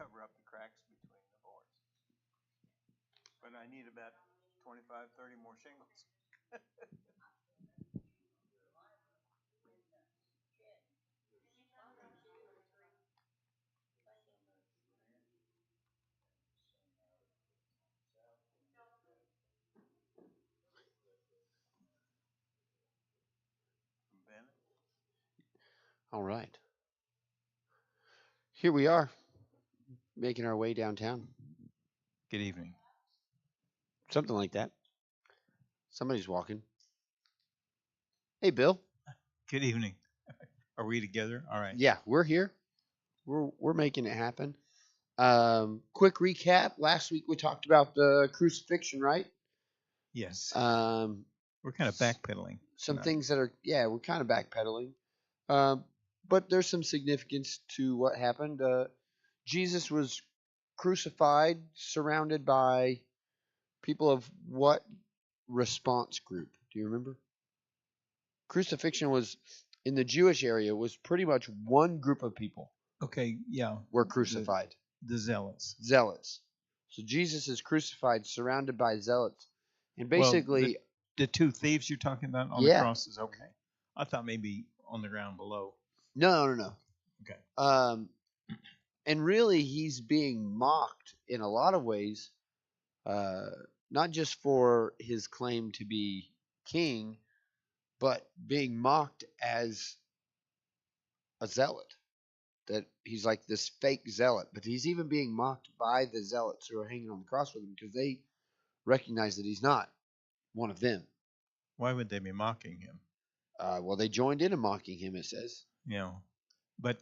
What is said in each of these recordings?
cover up the cracks between the boards. But I need about 25, 30 more shingles. Ben? All right. Here we are, making our way downtown. Good evening. Something like that. Somebody's walking. Hey, Bill. Good evening. Are we together? All right. Yeah, we're here. We're making it happen. Quick recap. Last week we talked about the crucifixion, right? Yes. Um, We're kind of backpedaling. some tonight. things that are, yeah, we're kind of backpedaling. But there's some significance to what happened. Jesus was crucified, surrounded by people of what response group? Do you remember? Crucifixion was in the Jewish area was pretty much one group of people Okay, yeah. were crucified. The zealots. Zealots. So Jesus is crucified, surrounded by zealots, and Well, basically, the two thieves you're talking about on the yeah, cross is okay. I thought maybe on the ground below. no. Okay. And really, he's being mocked in a lot of ways, uh, not just for his claim to be king, but being mocked as a zealot. That he's like this fake zealot, but he's even being mocked by the zealots who are hanging on the cross with him because they recognize that he's not one of them. Why would they be mocking him? Well, they joined in mocking him, it says. You know, but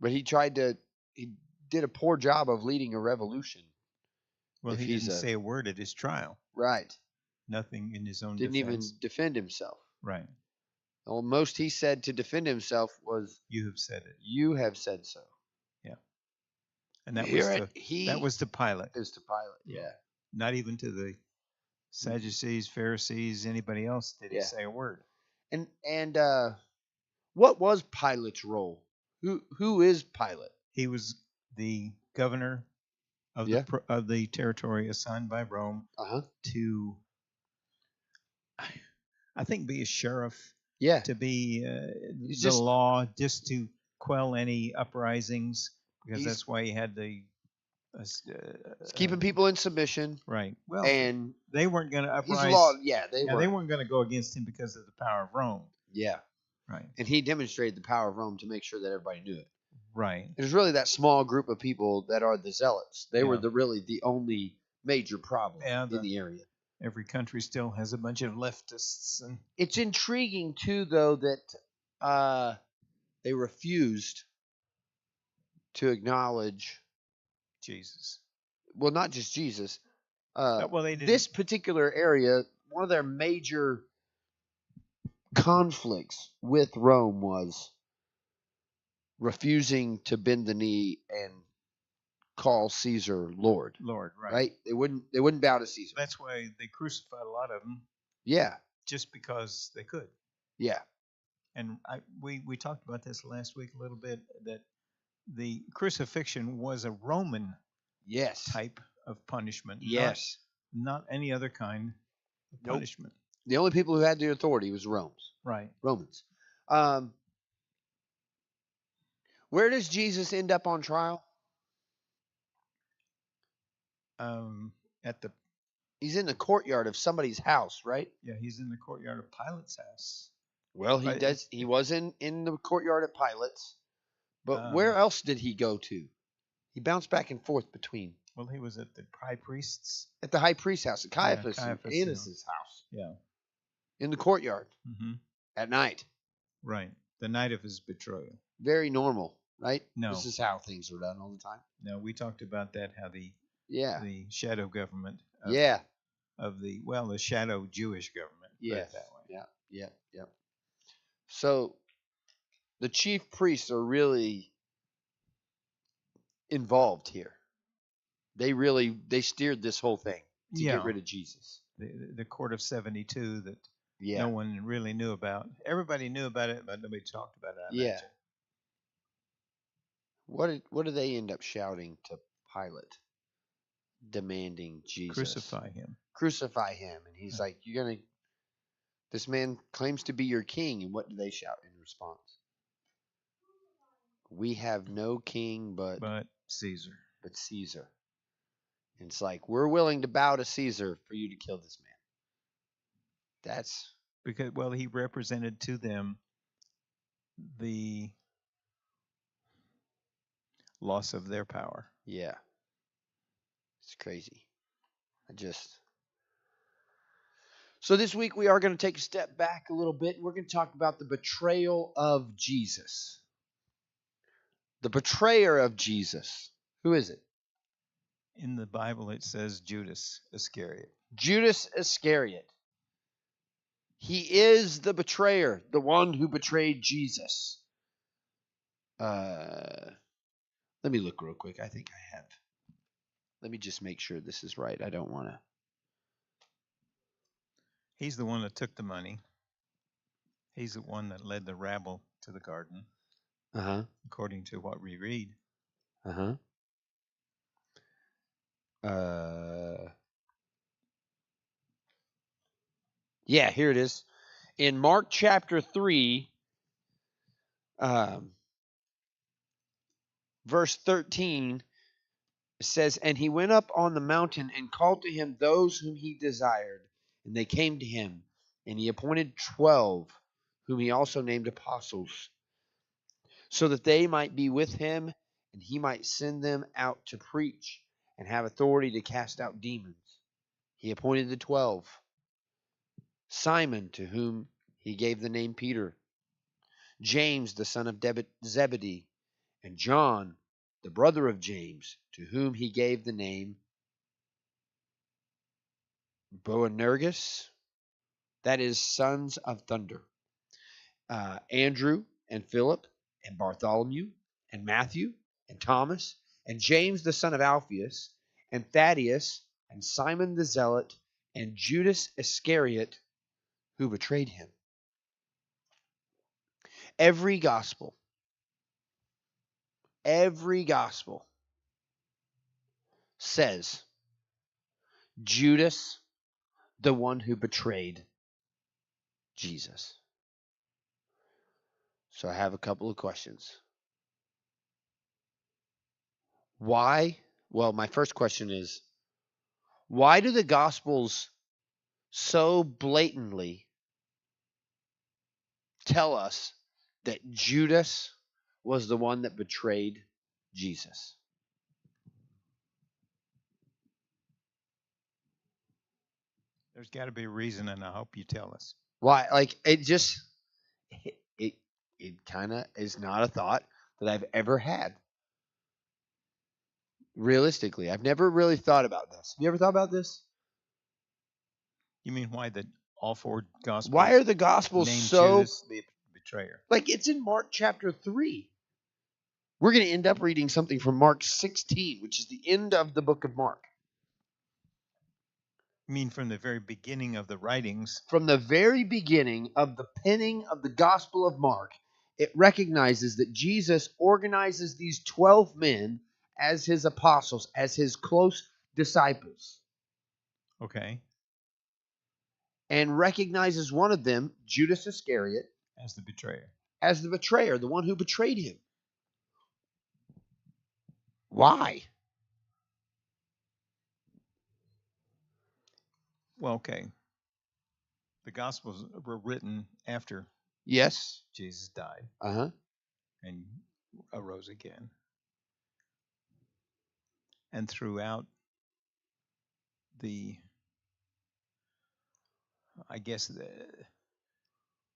But he did a poor job of leading a revolution. well, If he he's didn't a say a word at his trial. right, Nothing in his own didn't defense. even defend himself. Right. Well, most he said to defend himself was, You have said it. "You have said so." Yeah. And that Here was it- he that was to Pilate. is to Pilate. Yeah, Not even to the Sadducees, Pharisees, anybody else did he Yeah. say a word. and what was Pilate's role? Who is Pilate? He was the governor of Yeah. of the territory assigned by Rome to, I think, be a sheriff, Yeah, to be He's the just- law, just to quell any uprisings, because He's- that's why he had the it's keeping people in submission, right. Well, and they weren't going to he's uprise. law. Yeah, they Yeah, were. they weren't going to go against him because of the power of Rome. Yeah, Right. and he demonstrated the power of Rome to make sure that everybody knew it. Right. It was really that small group of people that are the zealots. They were Yeah. really the only major problem Yeah, in the area. Every country still has a bunch of leftists, and It's intriguing too, though, that they refused to acknowledge. Jesus. Well, not just Jesus. Well, they didn't. This particular area, one of their major conflicts with Rome was refusing to bend the knee and call Caesar Lord. Lord, right. Right? They wouldn't bow to Caesar. That's why they crucified a lot of them, Yeah. just because they could. Yeah. And we talked about this last week a little bit, that the crucifixion was a Roman Yes. type of punishment. Yes. Not any other kind of Nope. punishment. The only people who had the authority was Right. Romans. Where does Jesus end up on trial? At the He's in the courtyard of somebody's house, right? he's in the courtyard of Pilate's house. Well, he Right. does. He was in the courtyard at Pilate's, but Um, where else did he go to? He bounced back and forth between Well, he was at the high priest's. at the high priest's house, at Caiaphas, Caiaphas, and yeah. Annas' house, Yeah. in the courtyard Mm-hmm. at night. Right. The night of his betrayal. Very normal, right? No. This is how things are done all the time. Now, we talked about that, how the shadow government of the shadow Jewish government, put it that way. Yeah. So the chief priests are really involved here. They steered this whole thing to get rid of Jesus. The court of 72 that Yeah. no one really knew about. Everybody knew about it, but nobody talked about it. I Yeah. imagine. What do they end up shouting to Pilate, demanding Jesus? Crucify him. Crucify him. And he's like, this man claims to be your king. And what do they shout in response? We have no king but Caesar. But Caesar. And it's like, we're willing to bow to Caesar for you to kill this man. That's because, well, he represented to them the loss of their power. Yeah. It's crazy. So this week we are going to take a step back a little bit. We're going to talk about the betrayal of Jesus. The betrayer of Jesus. Who is it? In the Bible it says Judas Iscariot. Judas Iscariot. He is the betrayer, the one who betrayed Jesus. Let me look real quick. I think I have. Let me just make sure this is right. I don't want to. He's the one that took the money. He's the one that led the rabble to the garden. According to what we read. Yeah, here it is. In Mark chapter 3, verse 13, it says, "And he went up on the mountain and called to him those whom he desired, and they came to him. And he appointed 12, whom he also named apostles, so that they might be with him, and he might send them out to preach, and have authority to cast out demons. He appointed the 12, Simon, to whom he gave the name Peter, James, the son of Zebedee, and John, the brother of James, to whom he gave the name Boanerges, that is, sons of thunder, Andrew and Philip and Bartholomew and Matthew and Thomas and James the son of Alphaeus and Thaddeus and Simon the Zealot and Judas Iscariot, who betrayed him." Every gospel says Judas, the one who betrayed Jesus. So I have a couple of questions. Why? Well, my first question is, why do the Gospels so blatantly tell us that Judas was the one that betrayed Jesus? There's got to be a reason, and I hope you tell us. Why? Like, it kind of is not a thought that I've ever had. Realistically, I've never really thought about this. Have you ever thought about this? You mean why all four Gospels? Why are the Gospels so Judas the betrayer? Like, it's in Mark chapter 3. We're going to end up reading something from Mark 16, which is the end of the book of Mark. You mean from the very beginning of the writings? From the very beginning of the penning of the Gospel of Mark, it recognizes that Jesus organizes these 12 men as his apostles, as his close disciples. Okay. And recognizes one of them, Judas Iscariot, as the betrayer. As the betrayer, the one who betrayed him. Why? Well, okay. The Gospels were written after Jesus died. And arose again. And throughout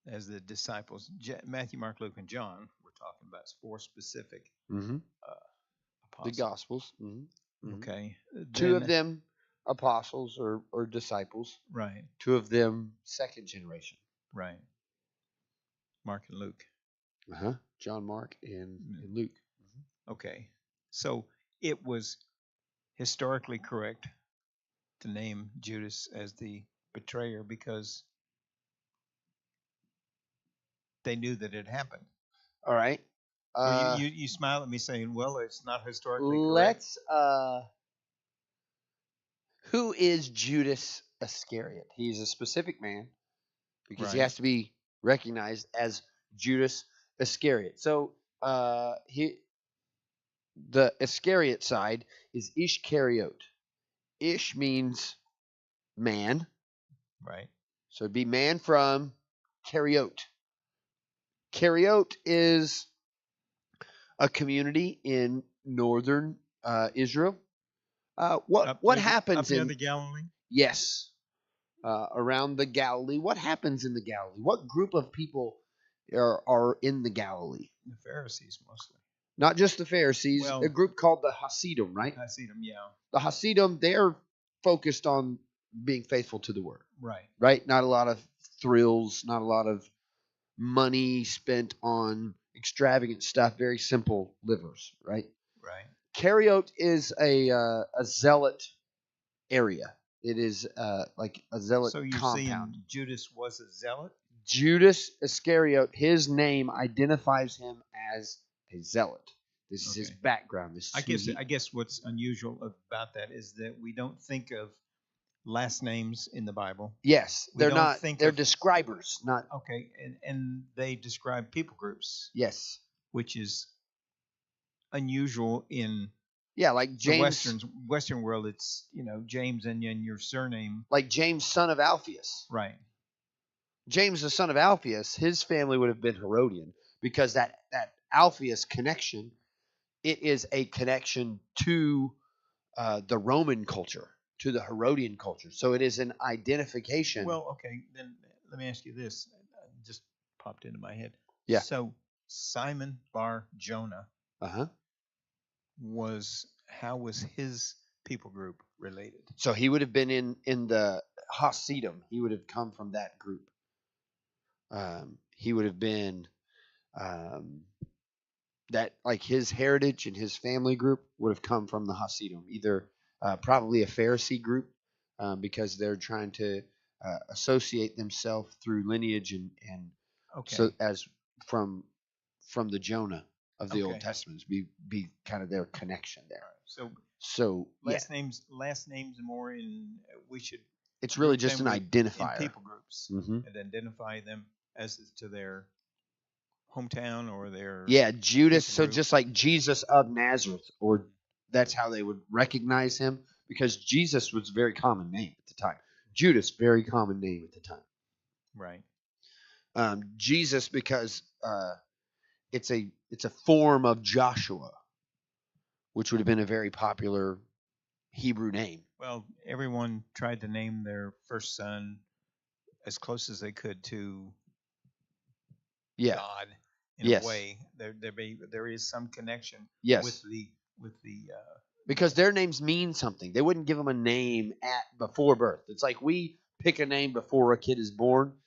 as the disciples, Matthew, Mark, Luke, and John, we're talking about 4 specific apostles. The Gospels. Okay. Two of them apostles or disciples. Right. 2 of them second generation. Right. Mark and Luke. John, Mark, and Luke. Okay. So it was historically correct to name Judas as the betrayer because they knew that it happened. All right. Well, you smile at me saying, "Well, it's not historically correct." Let's. Who is Judas Iscariot? He's a specific man because he Right. has to be recognized as Judas Iscariot. So the Iscariot side is Ishkariot. Ish means man. Right. So it'd be man from Kariot. Kariot is a community in northern Israel. What happens up near in the Galilee? Yes, around the Galilee? What happens in the Galilee? What group of people are in the Galilee? The Pharisees mostly. Not just the Pharisees. Well, a group called the Hasidim, right? Hasidim, yeah. The Hasidim, they're focused on being faithful to the word. Right. Right? Not a lot of thrills, not a lot of money spent on extravagant stuff, very simple livers, right? Right. Kariot is a zealot area. It is like a zealot So you're compound. saying Judas was a zealot? Judas Iscariot, his name identifies him as a zealot. This is his background. This is I guess what's unusual about that is that we don't think of last names in the Bible. Yes, We they're don't not. think They're of- describers, not. Okay, and they describe people groups, Yes. which is unusual in Yeah, like the James, Western world. It's James and then your surname. like James, son of Alphaeus. Right. James, the son of Alphaeus, his family would have been Herodian because that Alphaeus connection, it is a connection to the Roman culture, to the Herodian culture. So it is an identification. Well, okay, then let me ask you this. Just popped into my head. Yeah. So Simon Bar Jonah Uh-huh. how was his people group related? So he would have been in the Hasidim. He would have come from that group. He would have been that, like, his heritage and his family group would have come from the Hasidim, either probably a Pharisee group because they're trying to associate themselves through lineage and Okay. so as from the Jonah of the Old Okay. Testament be kind of their connection there. So yeah, last names more in we should it's really group just an them in identifier. people groups Mhm. and identify them as to their hometown or their Yeah, Judas. people So group. just like Jesus of Nazareth, or that's how they would recognize him, because Jesus was a very common name at the time. Judas, very common name at the time. Right. Jesus, because it's a form of Joshua, which would have been a very popular Hebrew name. Well, everyone tried to name their first son as close as they could to Yeah. God in Yes. a way. There is some connection Yes. with the because their names mean something. They wouldn't give them a name before birth. It's like we pick a name before a kid is born.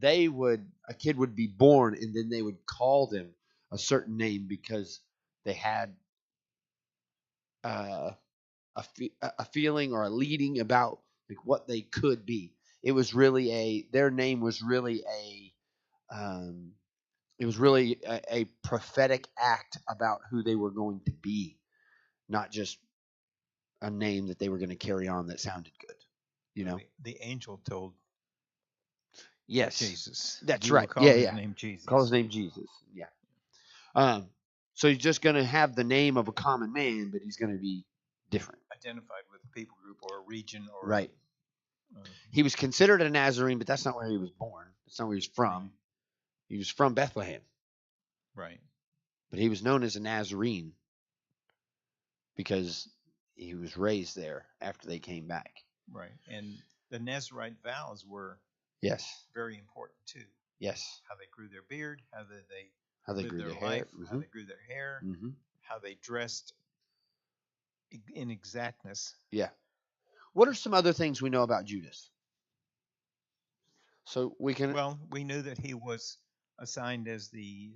A kid would be born and then they would call them a certain name because they had a feeling or a leading about like what they could be. It was really their name was really a prophetic act about who they were going to be, not just a name that they were going to carry on that sounded good. the angel told Yes, Jesus. That's You will right. call Yeah, his yeah. name Jesus. Call his name Jesus. Yeah. So he's just going to have the name of a common man, but he's going to be different. Identified with a people group or a region or Right. He was considered a Nazarene, but that's not where he was born. That's not where he was from. Right. He was from Bethlehem, Right. but he was known as a Nazarene because he was raised there after they came back. Right. And the Nazarite vows were Yes. very important too. Yes. How they grew their beard, how they They lived grew their their life, hair. how they grew their hair, Mm-hmm. how they dressed in exactness. Yeah. What are some other things we know about Judas? So we can. Well, we knew that he was assigned as he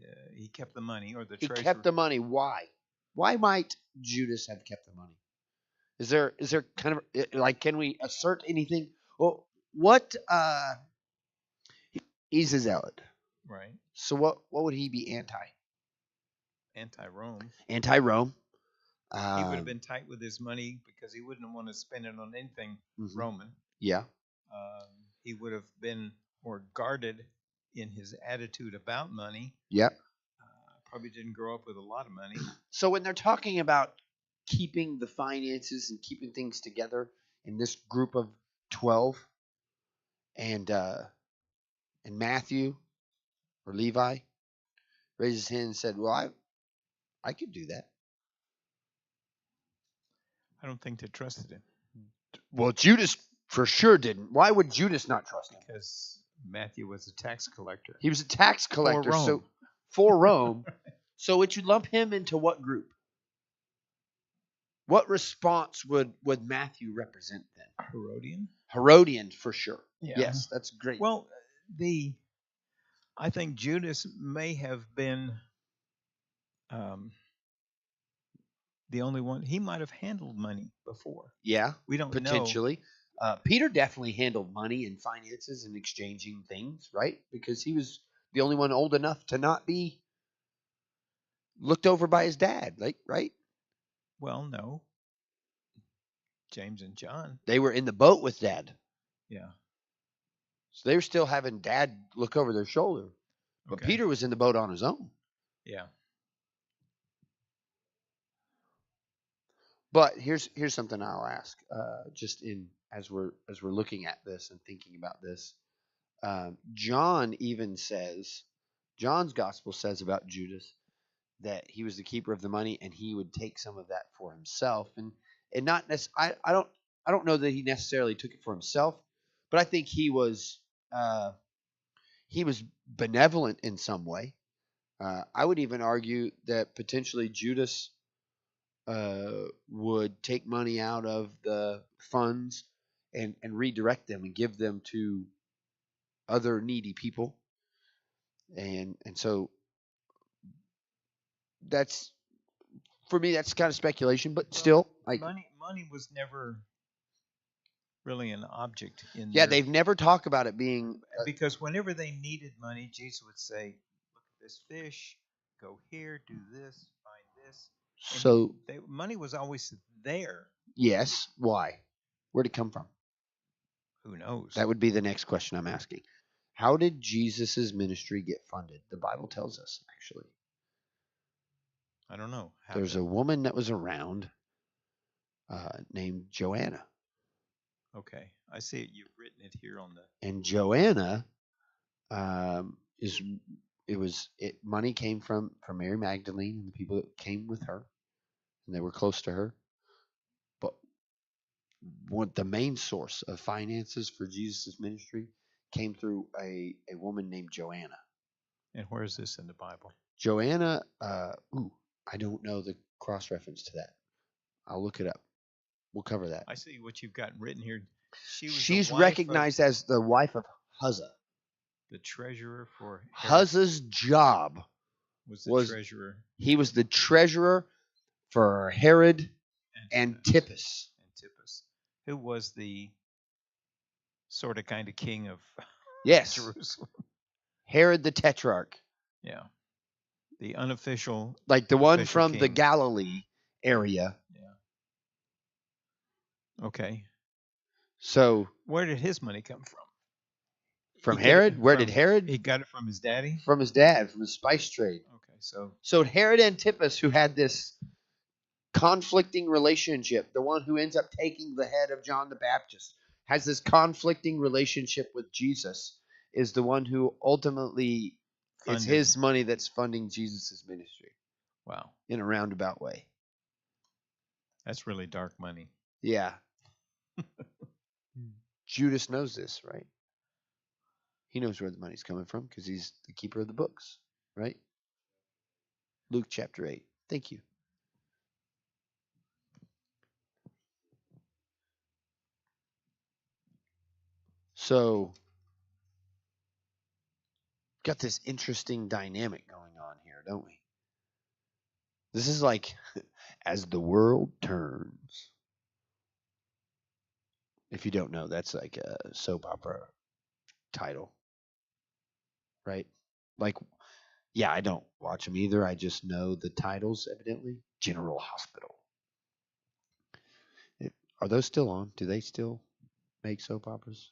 kept the money or the He treasurer. kept the money. Why? Why might Judas have kept the money? Is there kind of like, can we assert anything? Well, what? He's a zealot. Right. So what would he be anti? Anti-Rome. Anti-Rome. He would have been tight with his money because he wouldn't want to spend it on anything Roman. Yeah. He would have been more guarded in his attitude about money. Yep. Probably didn't grow up with a lot of money. So when they're talking about keeping the finances and keeping things together in this group of 12, and Matthew or Levi raised his hand and said, "Well, I could do that." I don't think they trusted him. Well, Judas for sure didn't. Why would Judas not trust him? Because Matthew was a tax collector. He was a tax collector, for Rome. so for Rome. So would you lump him into what group? What response would Matthew represent then? Herodian. Herodian for sure. Yeah. Yes, that's great. Well, I think Judas may have been the only one. He might have handled money before. Yeah, we don't potentially. Peter definitely handled money and finances and exchanging things, right? Because he was the only one old enough to not be looked over by his dad, like, right? Well, no. James and John. They were in the boat with Dad. Yeah. So they were still having Dad look over their shoulder. But Okay. Peter was in the boat on his own. Yeah. But here's something I'll ask, just in as we're looking at this and thinking about this. John even says, John's gospel says about Judas that he was the keeper of the money and he would take some of that for himself, and not necessarily. I don't know that he necessarily took it for himself, but I think he was benevolent in some way. I would even argue that potentially Judas would take money out of the funds and redirect them and give them to other needy people. And so that's, for me, that's kind of speculation, but still, like, money was never really an object in yeah, they've never talked about it being because whenever they needed money, Jesus would say, "Look at this fish. Go here, do this, find this." And so money was always there. Yes. Why? Where'd it come from? Who knows? That would be the next question I'm asking. How did Jesus' ministry get funded? The Bible tells us, actually. I don't know. There's a woman that was around named Joanna. Okay, I see it. You've written it here on the. And Joanna money came from Mary Magdalene and the people that came with her, and they were close to her. But the main source of finances for Jesus' ministry came through a woman named Joanna. And where is this in the Bible? Joanna, I don't know the cross-reference to that. I'll look it up. We'll cover that. I see what you've got written here. She's recognized as the wife of Huzzah. The treasurer for Herod. Huzzah's job was the treasurer. He was the treasurer for Herod Antipas. Who was the sort of kind of king of Jerusalem. Herod the Tetrarch. Yeah. The unofficial. Like the one from king. The Galilee area. Yeah. Okay. So where did his money come from? From Herod? Where did Herod? He got it from his daddy? From his dad, from his spice trade. Okay, so Herod Antipas, who had this conflicting relationship, the one who ends up taking the head of John the Baptist, has this conflicting relationship with Jesus, is the one who ultimately it's his money that's funding Jesus' ministry. Wow. In a roundabout way. That's really dark money. Yeah. Judas knows this, right? He knows where the money's coming from because he's the keeper of the books, right? Luke chapter 8. Thank you. So, got this interesting dynamic going on here, don't we? This is like As the World Turns. If you don't know, that's like a soap opera title, right? Like Yeah, I don't watch them either. I just know the titles, evidently. General Hospital. Are those still on? Do they still make soap operas?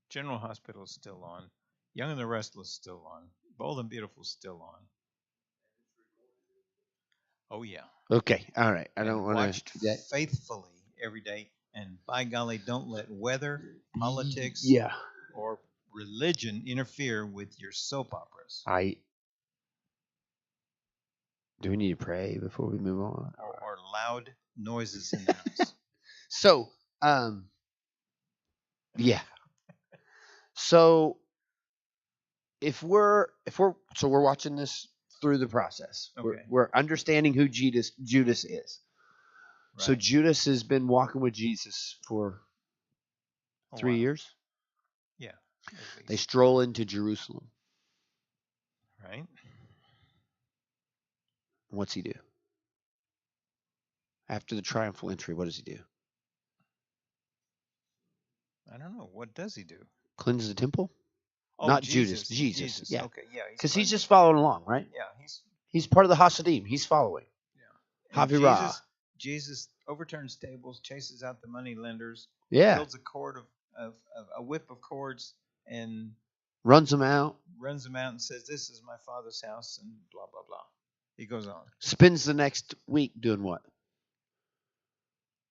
General Hospital is still on. Young and the Restless still on. Bold and Beautiful still on. Oh yeah. Okay, all right. I don't want watched faithfully every day, and by golly, don't let weather, politics, or religion interfere with your soap operas. Do we need to pray before we move on? Or loud noises in the house. So, yeah. So if we're watching this through the process. Okay. We're understanding who Judas is. Right. So Judas has been walking with Jesus for 3 years. Yeah. They stroll into Jerusalem. Right. What's he do? After the triumphal entry, what does he do? I don't know. What does he do? Cleanse the temple? Oh, not Jesus. Jesus. Yeah. Okay. Yeah. Because he's just following along, right? Yeah. He's part of the Hasidim. He's following. Yeah. Jesus overturns tables, chases out the money lenders. Yeah. Builds a cord of a whip of cords and runs them out and says, "This is my Father's house," and blah blah blah. He goes on. Spends the next week doing what?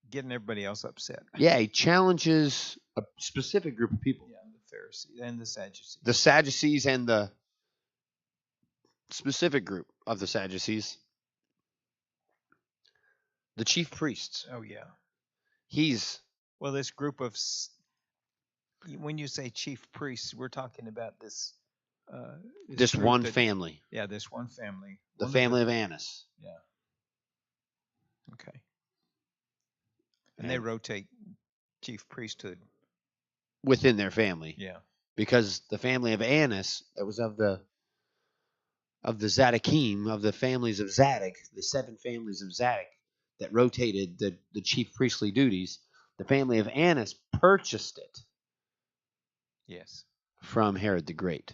Getting everybody else upset. Yeah, he challenges a specific group of people. Yeah, the Pharisees and the Sadducees. The Sadducees and the specific group of the Sadducees. The chief priests. Oh, yeah. Well, this group of, when you say chief priests, we're talking about this one family. Yeah, this one family. The family of Annas. Yeah. Okay. And they rotate chief priesthood within their family. Yeah. Because the family of Annas, that was of the Zadokim, of the families of Zadok, the 7 families of Zadok that rotated the chief priestly duties, the family of Annas purchased it. Yes. From Herod the Great.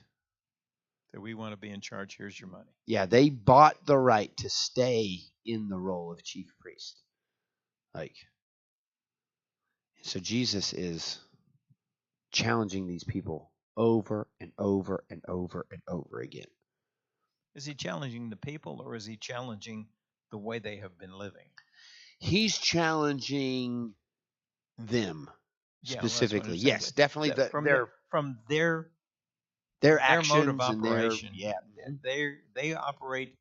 That we want to be in charge, here's your money. Yeah, they bought the right to stay in the role of chief priest. So Jesus is challenging these people over and over and over and over again. Is he challenging the people, or is he challenging the way they have been living? He's challenging them specifically. Yes, definitely. From their actions, mode of operation. They operate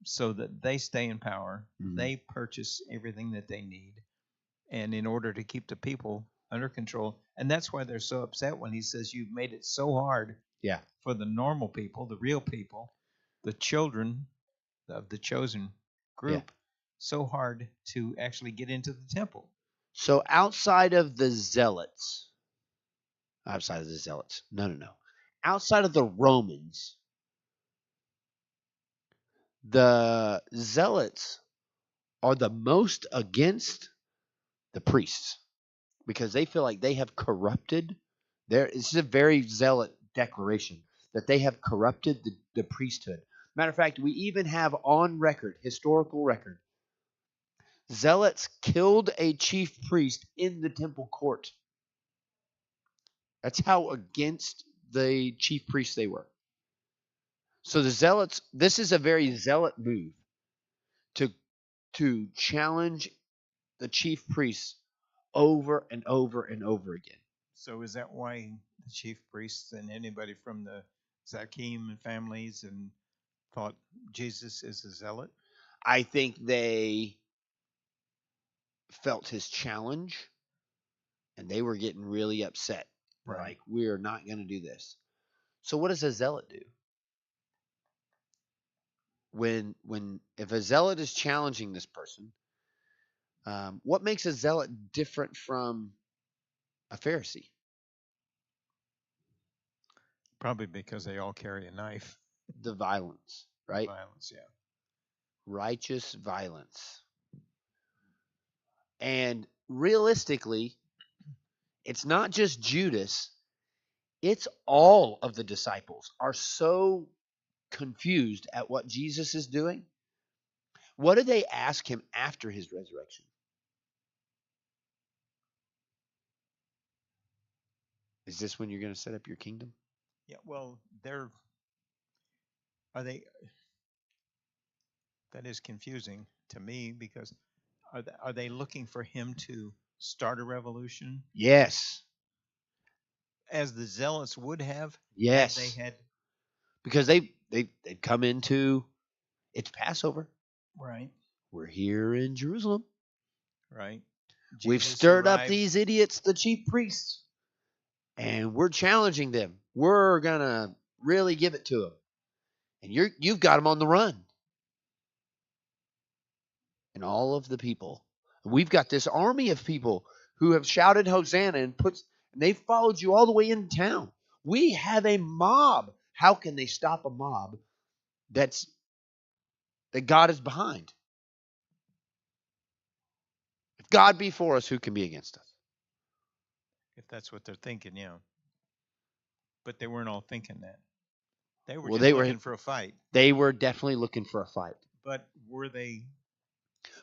so that they stay in power. Mm-hmm. They purchase everything that they need, and in order to keep the people under control. And that's why they're so upset when he says you've made it so hard for the normal people, the real people, the children of the chosen group, so hard to actually get into the temple. So outside of the zealots, no. Outside of the Romans, the zealots are the most against the priests because they feel like they have corrupted it's a very zealot declaration that they have corrupted the priesthood. Matter of fact, we even have on record, historical record, zealots killed a chief priest in the temple court. That's how against the chief priests they were. So the zealots, this is a very zealot move to challenge the chief priests over and over and over again. So is that why the chief priests and anybody from the Zakim and families and thought Jesus is a zealot? I think they felt his challenge and they were getting really upset. Right. Like, we're not going to do this. So what does a zealot do? If a zealot is challenging this person, what makes a zealot different from a Pharisee? Probably because they all carry a knife. The violence, right? Violence, yeah. Righteous violence. And realistically, it's not just Judas, it's all of the disciples are so confused at what Jesus is doing, what do they ask him after his resurrection? Is this when you're going to set up your kingdom? Yeah, well, they that is confusing to me because are they looking for him to start a revolution Yes. as the zealots would have? Yes. If they had, because they've come into, it's Passover. right, We're here in Jerusalem. right. We've Jesus stirred up arrives. these idiots, the chief priests, and we're challenging them. We're gonna really give it to them, and you've got them on the run. And all of the people, we've got this army of people who have shouted Hosanna and they've followed you all the way into town. We have a mob. How can they stop a mob that God is behind? If God be for us, who can be against us? If that's what they're thinking, yeah. But they weren't all thinking that. They were Well, just looking for a fight. They were definitely looking for a fight. But were they?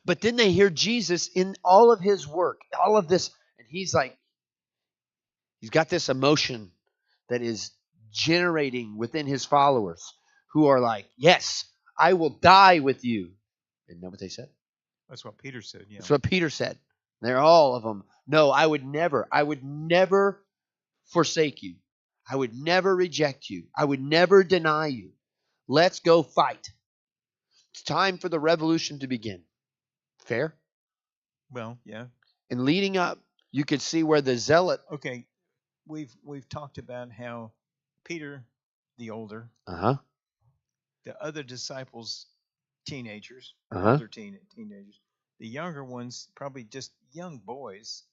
But then they hear Jesus in all of his work, all of this, and he's got this emotion that is generating within his followers who are like, yes, I will die with you. Isn't that what they said? That's what Peter said, yeah. That's what Peter said. They're all of them. No, I would never forsake you. I would never reject you. I would never deny you. Let's go fight. It's time for the revolution to begin. Fair? Well, yeah. And leading up, you could see where the zealot. Okay, we've talked about how Peter, the older, the other disciples, teenagers, older teenagers, the younger ones, probably just young boys,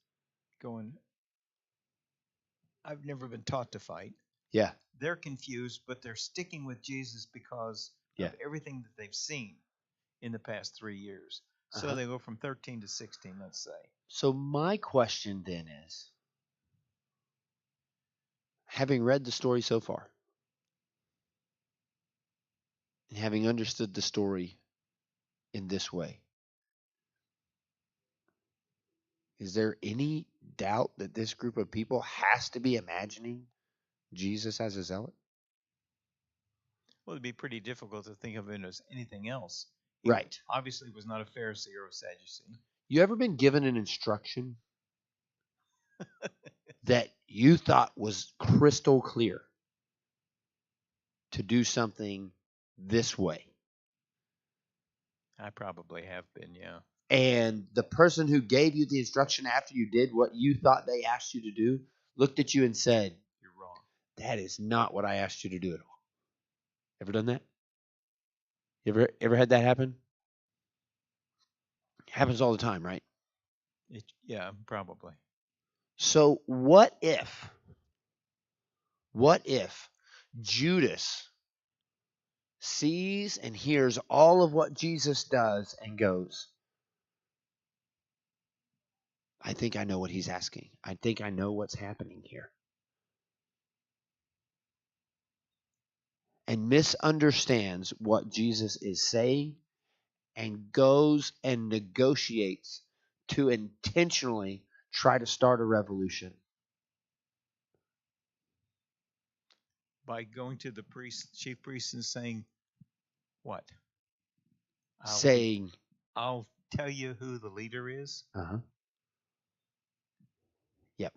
going, I've never been taught to fight. Yeah. They're confused, but they're sticking with Jesus because of everything that they've seen in the past 3 years. So they go from 13 to 16, let's say. So my question then is, having read the story so far, and having understood the story in this way, is there any doubt that this group of people has to be imagining Jesus as a zealot? Well, it'd be pretty difficult to think of him as anything else. He Right. obviously was not a Pharisee or a Sadducee. You ever been given an instruction that you thought was crystal clear to do something this way? I probably have been, yeah. And the person who gave you the instruction after you did what you thought they asked you to do looked at you and said, You're wrong. that is not what I asked you to do at all. Ever done that? You ever had that happen? It happens all the time, right? Yeah, probably. So what if Judas sees and hears all of what Jesus does and goes, I think I know what he's asking. I think I know what's happening here. And misunderstands what Jesus is saying and goes and negotiates to intentionally try to start a revolution. By going to the chief priest, and saying, what? I'll tell you who the leader is. Yep.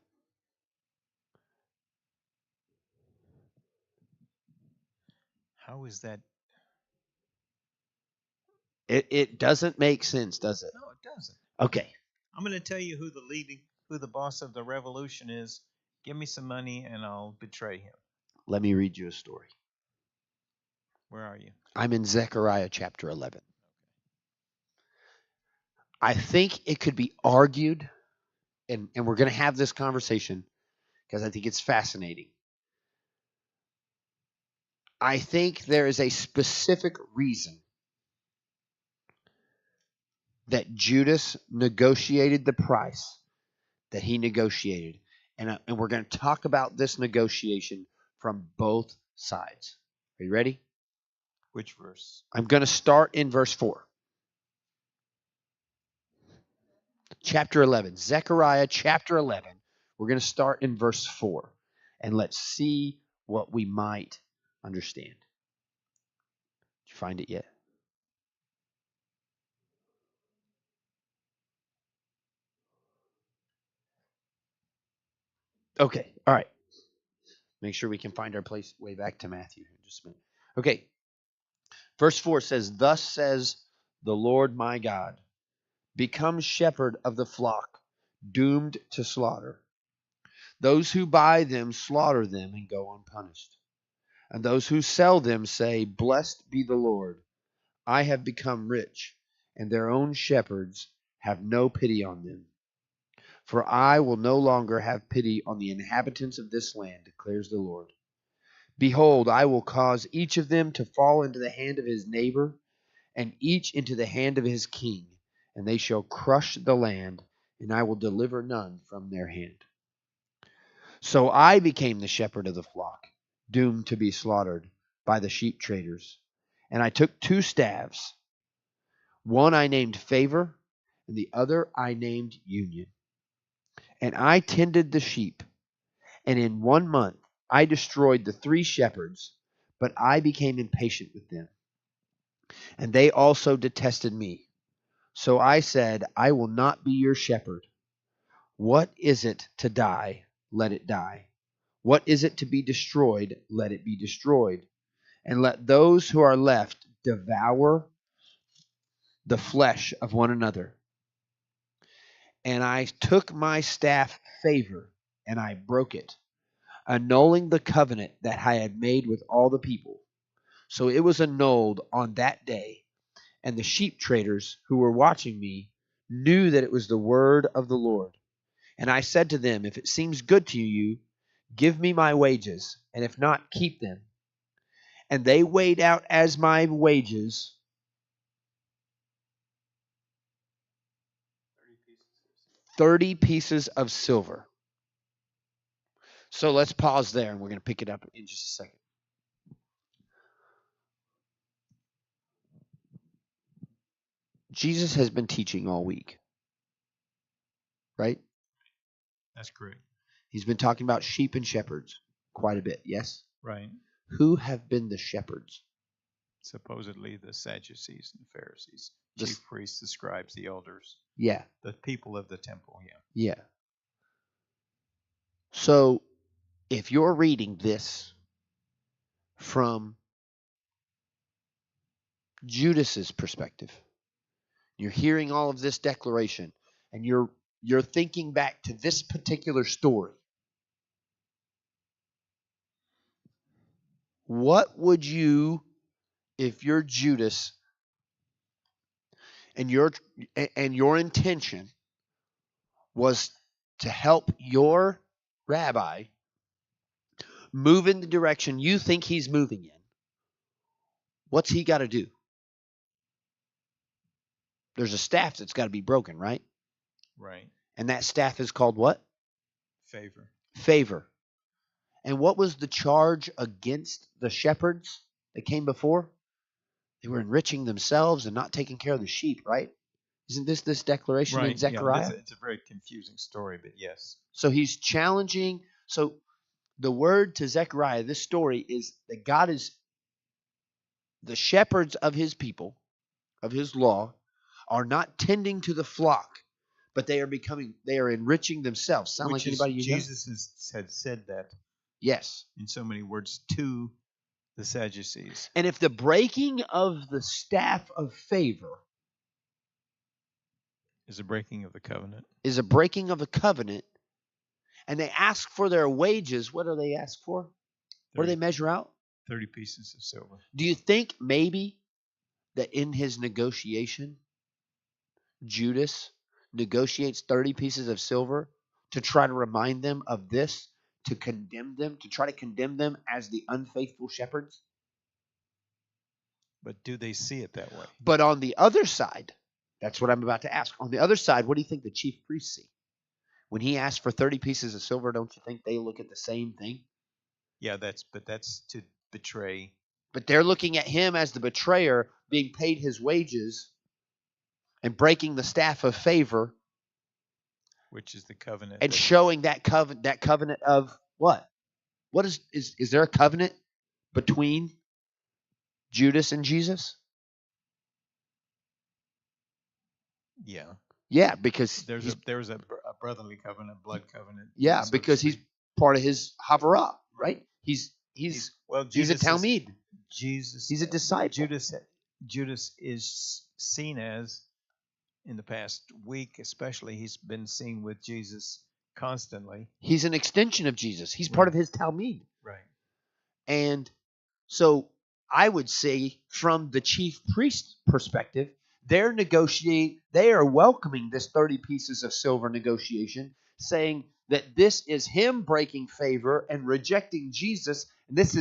How is that? It doesn't make sense, does it? No, it doesn't. Okay. I'm going to tell you who the boss of the revolution is. Give me some money and I'll betray him. Let me read you a story. Where are you? I'm in Zechariah chapter 11. I think it could be argued, and we're going to have this conversation because I think it's fascinating. I think there is a specific reason that Judas negotiated the price that he negotiated. And we're going to talk about this negotiation from both sides. Are you ready? Which verse? I'm going to start in verse 4. Chapter 11. Zechariah chapter 11. We're going to start in verse 4. And let's see what we might understand. Did you find it yet? Okay. All right. Make sure we can find our place way back to Matthew in just a minute. Okay. Verse 4 says, "Thus says the Lord my God, become shepherd of the flock, doomed to slaughter. Those who buy them slaughter them and go unpunished. And those who sell them say, Blessed be the Lord. I have become rich, and their own shepherds have no pity on them. For I will no longer have pity on the inhabitants of this land, declares the Lord. Behold, I will cause each of them to fall into the hand of his neighbor, and each into the hand of his king, and they shall crush the land, and I will deliver none from their hand. So I became the shepherd of the flock, doomed to be slaughtered by the sheep traders. And I took 2 staffs. One I named Favor, and the other I named Union. And I tended the sheep. And in 1 month I destroyed the 3 shepherds, but I became impatient with them. And they also detested me. So I said, I will not be your shepherd. What is it to die? Let it die. What is it to be destroyed? Let it be destroyed. And let those who are left devour the flesh of one another. And I took my staff Favor, and I broke it, annulling the covenant that I had made with all the people. So it was annulled on that day, and the sheep traders who were watching me knew that it was the word of the Lord. And I said to them, If it seems good to you, give me my wages, and if not, keep them. And they weighed out as my wages 30 pieces of silver. So let's pause there, and we're going to pick it up in just a second. Jesus has been teaching all week, right? That's correct. He's been talking about sheep and shepherds quite a bit, yes? Right. Who have been the shepherds? Supposedly the Sadducees and Pharisees, The- chief priests, the scribes, the elders, Yeah, the people of the temple. Yeah. yeah. So if you're reading this from Judas's perspective, you're hearing all of this declaration, and you're thinking back to this particular story, what would you, if you're Judas, and your intention was to help your rabbi move in the direction you think he's moving in, what's he got to do? There's a staff that's got to be broken, right? Right. And that staff is called what? Favor. Favor. And what was the charge against the shepherds that came before? They were enriching themselves and not taking care of the sheep, right? Isn't this declaration in Right. Yeah. Zechariah? It's a very confusing story, but yes. So he's challenging. So the word to Zechariah, this story, is that God is the shepherds of his people, of his law, are not tending to the flock, but they are enriching themselves. Sound Which like is anybody you know? Jesus had said that Yes. in so many words to the Sadducees. And if the breaking of the staff of favor Is a breaking of the covenant. is a breaking of a covenant, and they ask for their wages, what do they ask for? What do they measure out? 30 pieces of silver. Do you think maybe that in his negotiation, Judas negotiates 30 pieces of silver to try to remind them of this, to condemn them, to try to condemn them as the unfaithful shepherds? But do they see it that way? But on the other side, that's what I'm about to ask. On the other side, what do you think the chief priests see? When he asks for 30 pieces of silver, don't you think they look at the same thing? Yeah, that's to betray But they're looking at him as the betrayer, being paid his wages and breaking the staff of favor, which is the covenant. and showing that covenant of what? What is there a covenant between Judas and Jesus? Yeah. Yeah, because there was a brotherly covenant, blood covenant. Yeah, so because he's part of his Havara, right? He's well, he's a Judas Talmud. Jesus. He's a disciple. Judas is seen as, in the past week especially, he's been seen with Jesus constantly. He's an extension of Jesus. He's part of his Talmud. Right. And so I would say, from the chief priest perspective, they are welcoming this 30 pieces of silver negotiation, saying that this is him breaking favor and rejecting Jesus. And this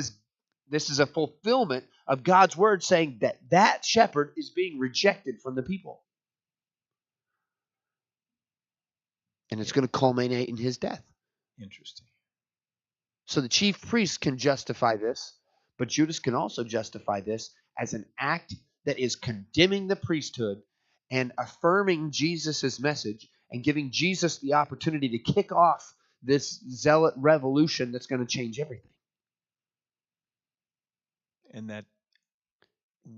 is a fulfillment of God's word, saying that shepherd is being rejected from the people. And it's going to culminate in his death. Interesting. So the chief priests can justify this, but Judas can also justify this as an act that is condemning the priesthood and affirming Jesus' message and giving Jesus the opportunity to kick off this zealot revolution that's going to change everything. And that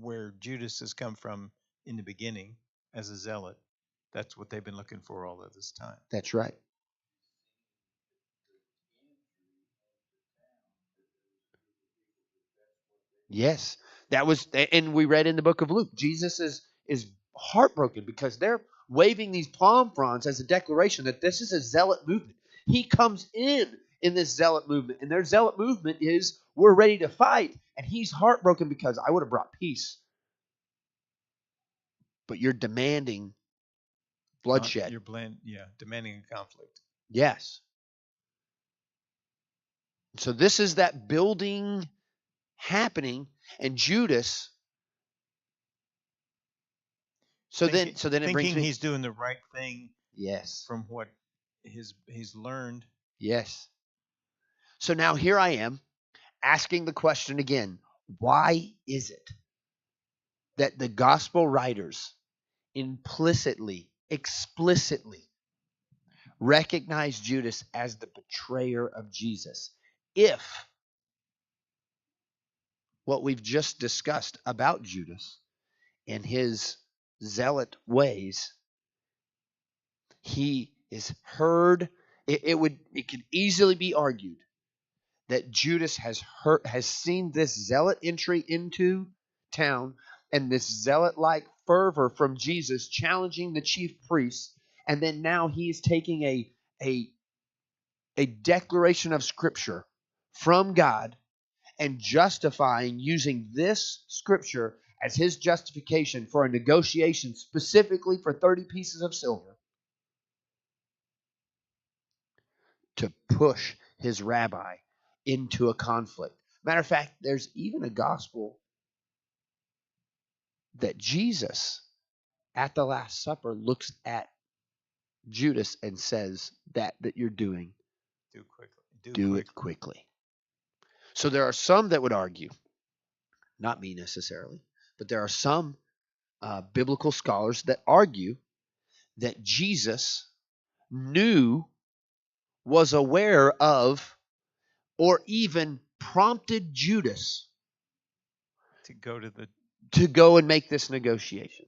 where Judas has come from in the beginning as a zealot, that's what they've been looking for all of this time. That's right. Yes, that was, and we read in the book of Luke, Jesus is heartbroken because they're waving these palm fronds as a declaration that this is a zealot movement. He comes in this zealot movement, and their zealot movement is, we're ready to fight, and he's heartbroken because I would have brought peace, but you're demanding bloodshed. You're demanding a conflict. Yes. So this is that building happening, and Judas. So then it brings me, he's doing the right thing. Yes. From what he's learned. Yes. So now here I am asking the question again: why is it that the gospel writers implicitly, explicitly recognize Judas as the betrayer of Jesus, if what we've just discussed about Judas and his zealot ways, he is heard? It could easily be argued that Judas has seen this zealot entry into town and this zealot-like fervor from Jesus challenging the chief priests, and then now he's taking a declaration of Scripture from God and justifying, using this Scripture as his justification for a negotiation specifically for 30 pieces of silver to push his rabbi into a conflict. Matter of fact, there's even a gospel that Jesus, at the Last Supper, looks at Judas and says, that you're doing, do it quickly. So there are some that would argue, not me necessarily, but there are some biblical scholars that argue that Jesus knew, was aware of, or even prompted Judas to go and make this negotiation.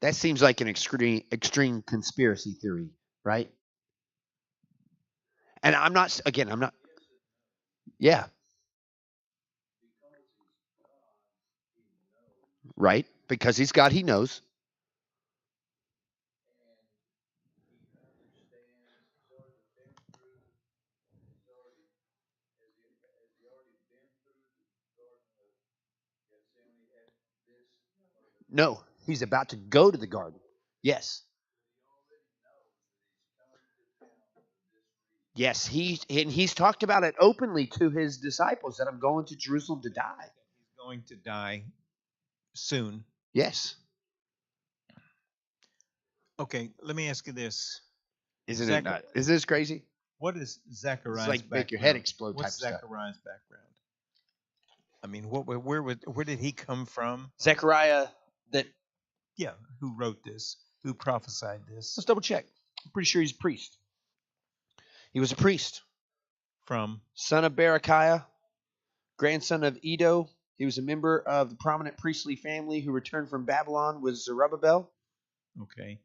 That seems like an extreme conspiracy theory, right? And I'm not, yeah. Right? Because he's God, he knows. No, he's about to go to the garden. Yes. Yes, he's talked about it openly to his disciples, that I'm going to Jerusalem to die. He's going to die soon. Yes. Okay, let me ask you this. Isn't this crazy? What is Zechariah's It's like background? make your head explode What's type of stuff. Zechariah's background? I mean, where did he come from? Zechariah, that Yeah, who wrote this? Who prophesied this? let's double check. I'm pretty sure he's a priest. He was a priest. From Son of Berechiah, grandson of Edo. He was a member of the prominent priestly family who returned from Babylon with Zerubbabel. okay.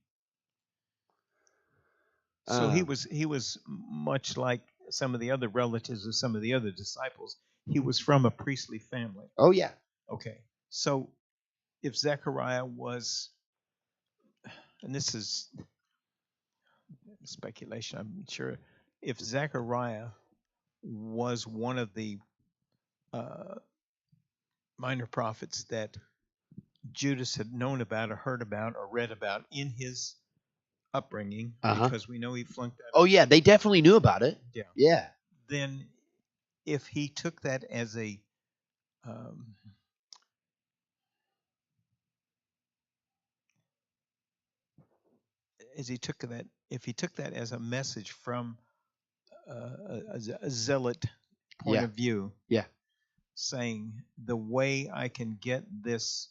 So he Um, was much like some of the other relatives of some of the other disciples. He was from a priestly family. Oh, yeah. Okay. So if Zechariah was, and this is speculation, I'm sure, if Zechariah was one of the uh, minor prophets that Judas had known about or heard about or read about in his upbringing, because we know he flunked out. Oh, yeah. They definitely knew about it. Yeah. Yeah. Then if he took that as a um, if he took that as a message from a zealot point Yeah. of view, Yeah. saying the way I can get this,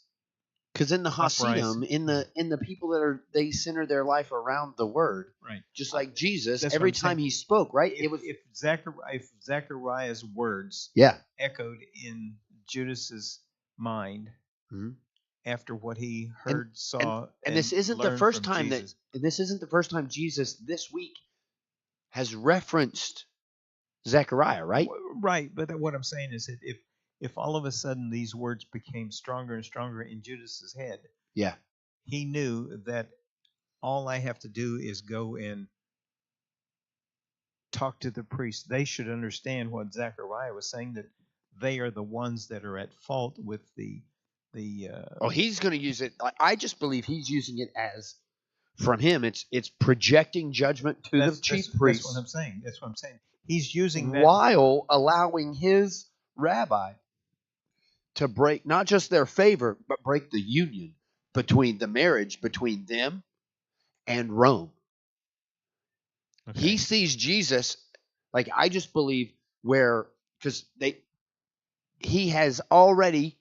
Because in the Uprising. Hasidim, in the people that are, they center their life around the word, right? just like Jesus. That's Every what I'm saying. time he spoke, right? If, It was if Zechariah's words yeah. echoed in Judas's mind Mhm. after what he heard, saw, And this isn't the learned first from time Jesus. that this isn't the first time Jesus this week has referenced Zechariah, right? Right, but what I'm saying is that if all of a sudden these words became stronger and stronger in Judas's head, Yeah. he knew that all I have to do is go and talk to the priests. They should understand what Zechariah was saying, that they are the ones that are at fault with the Oh, he's going to use it. I just believe he's using it as from him. It's projecting judgment to the chief priests. That's what I'm saying. That's what I'm saying. He's using that while allowing his rabbi to break not just their favor, but break the union between the marriage between them and Rome. Okay. He sees Jesus, like I just believe where, because he has already,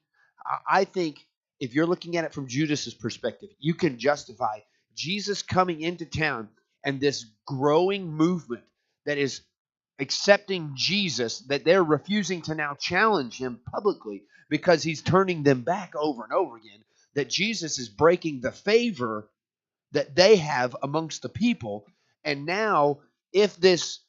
I think if you're looking at it from Judas's perspective, you can justify Jesus coming into town and this growing movement that is accepting Jesus, that they're refusing to now challenge him publicly because he's turning them back over and over again, that Jesus is breaking the favor that they have amongst the people. And now if this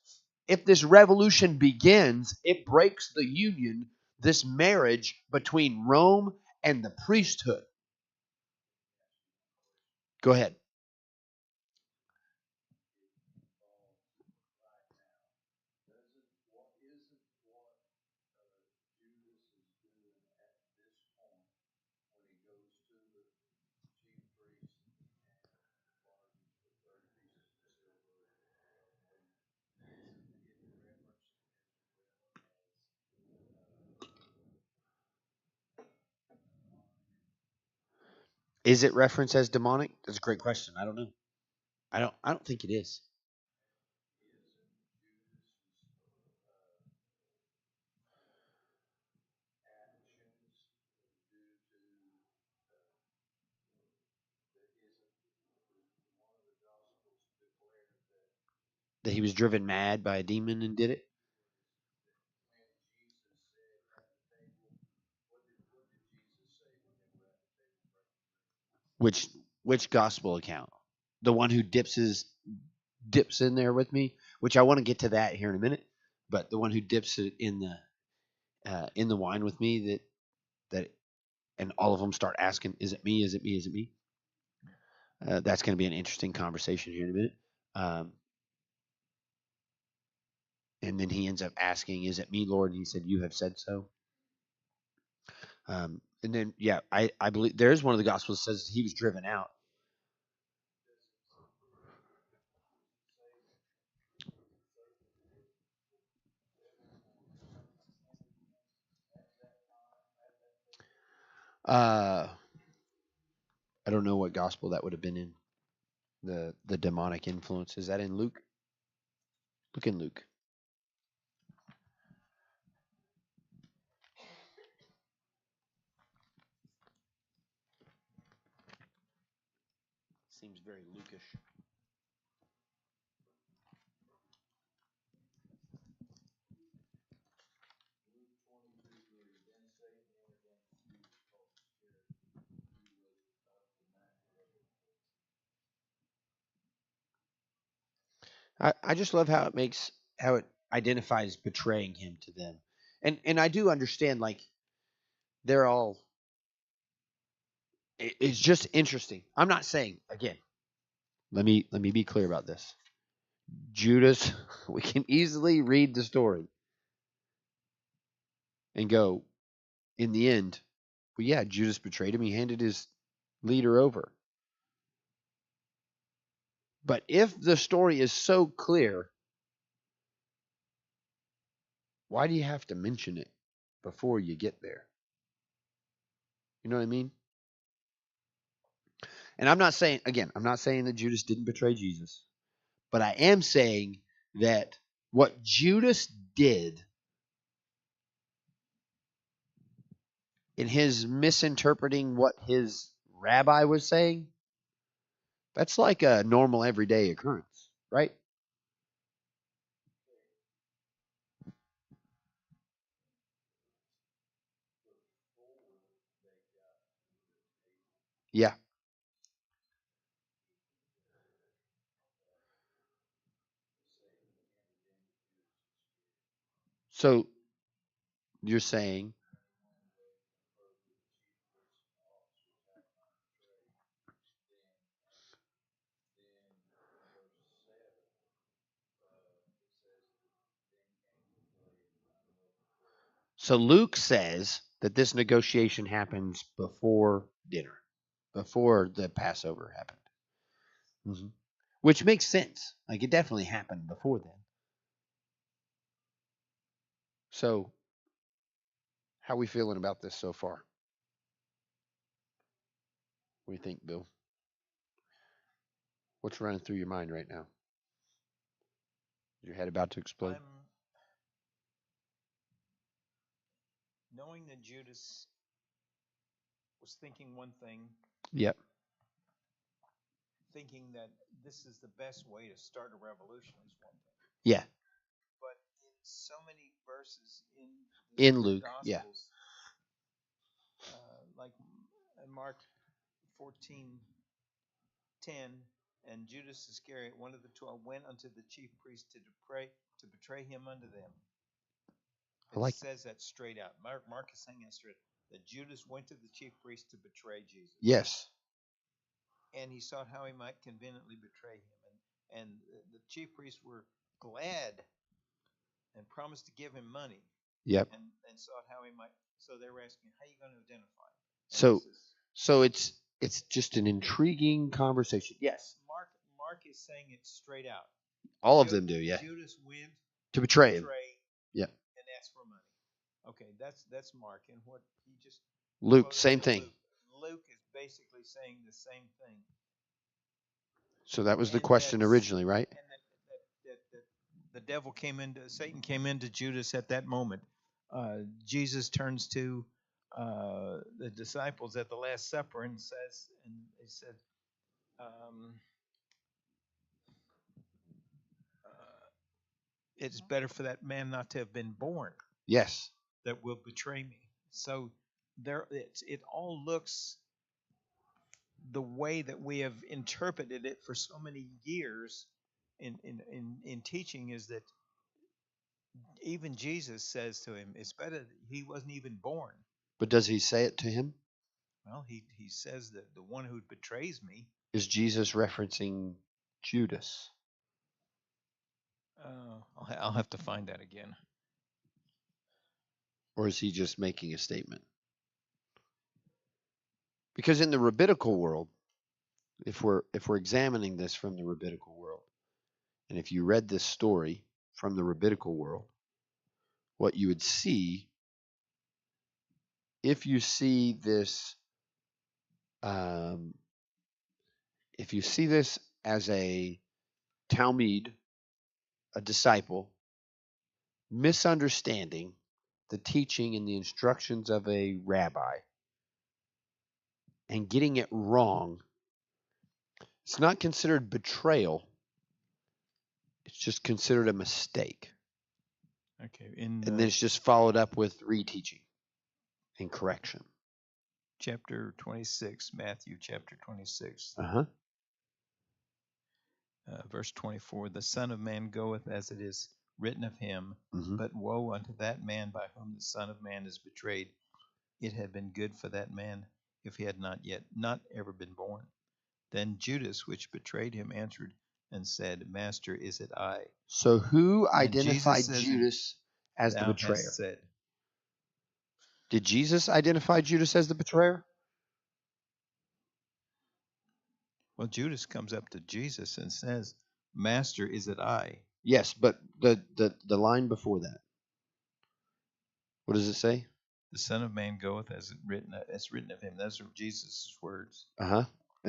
revolution begins, it breaks the union, this marriage between Rome and the priesthood. Go ahead. Is it referenced as demonic? That's a great question. I don't know. I don't think it is. That he was driven mad by a demon and did it? Which gospel account? The one who dips in there with me, which I want to get to that here in a minute. But the one who dips it in the wine with me, that and all of them start asking, "Is it me? Is it me? Is it me?" That's going to be an interesting conversation here in a minute. And then he ends up asking, "Is it me, Lord?" And he said, "You have said so." And then, yeah, I believe there is one of the gospels that says he was driven out. I don't know what gospel that would have been in. The demonic influence, is that in Luke? Look in Luke. Seems very Lukish. I just love how it identifies betraying him to them. And I do understand, like, they're all it's just interesting. I'm not saying, again, let me be clear about this. Judas, we can easily read the story and go, in the end, well, yeah, Judas betrayed him. He handed his leader over. But if the story is so clear, why do you have to mention it before you get there? You know what I mean? And I'm not saying, again, I'm not saying that Judas didn't betray Jesus, but I am saying that what Judas did in his misinterpreting what his rabbi was saying, that's like a normal everyday occurrence, right? Yeah. So you're saying, so Luke says that this negotiation happens before dinner, before the Passover happened. Which makes sense. Like, it definitely happened before then. So, how are we feeling about this so far? What do you think, Bill? What's running through your mind right now? Is your head about to explode? Knowing that Judas was thinking one thing, Yep. thinking that this is the best way to start a revolution is one thing. Yeah. But in so many verses In the Luke, yeah. Gospels, like in Mark 14:10, and Judas Iscariot, one of the 12, went unto the chief priests to betray him unto them. It says that straight out. Mark is saying that straight. That Judas went to the chief priest to betray Jesus. Yes. And he sought how he might conveniently betray him. And the chief priests were glad and promised to give him money. Yep. And sought how he might. So they were asking, how are you going to identify him? So it's just an intriguing conversation. Yes. Mark is saying it straight out. All of them do, yeah. Judas went to betray him. Yeah. And ask for money. Okay, that's Mark. And what he just Luke, same thing. Luke is basically saying the same thing. So that was the question originally, right? And that the devil Satan came into Judas at that moment. Jesus turns to the disciples at the Last Supper and he said, it's better for that man not to have been born. Yes. That will betray me. So it all looks the way that we have interpreted it for so many years in teaching is that even Jesus says to him, it's better that he wasn't even born. But does he say it to him? Well, he says that the one who betrays me. Is Jesus referencing Judas? I'll have to find that again. Or is he just making a statement? Because in the rabbinical world, if we're examining this from the rabbinical world, and if you read this story from the rabbinical world, what you would see, if you see this as a Talmud, a disciple misunderstanding the teaching and the instructions of a rabbi and getting it wrong, it's not considered betrayal. It's just considered a mistake. Okay. And then it's just followed up with reteaching and correction. Chapter 26, Matthew chapter 26. Verse 24, the Son of Man goeth as it is written of him, but woe unto that man by whom the Son of Man is betrayed. It had been good for that man if he had not ever been born. Then Judas, which betrayed him, answered and said, Master, is it I? So who identified says, Judas as the Thou betrayer? hast said. Did Jesus identify Judas as the betrayer? Well, Judas comes up to Jesus and says, Master, is it I? Yes, but the line before that, what does it say? The Son of Man goeth as written of him. Those are Jesus' words. And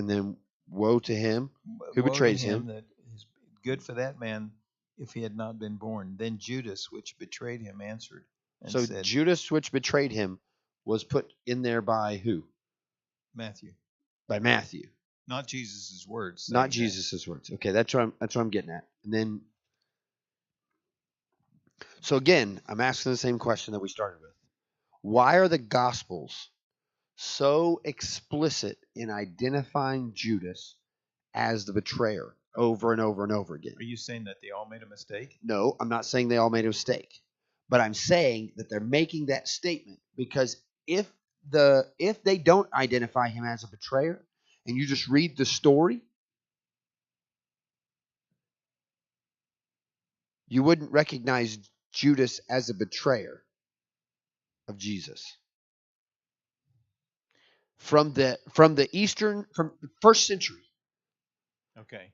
then woe to him who Woe betrays to him him. that is good for that man if he had not been born. Then Judas, which betrayed him, answered and So said, Judas, which betrayed him, was put in there by who? Matthew. By Matthew. Not Jesus' words. Not Jesus' words. Okay, that's what I'm getting at. And then, so again, I'm asking the same question that we started with. Why are the Gospels so explicit in identifying Judas as the betrayer over and over and over again? Are you saying that they all made a mistake? No, I'm not saying they all made a mistake. But I'm saying that they're making that statement because if they don't identify him as a betrayer and you just read the story, you wouldn't recognize Judas as a betrayer of Jesus. From the first century. Okay.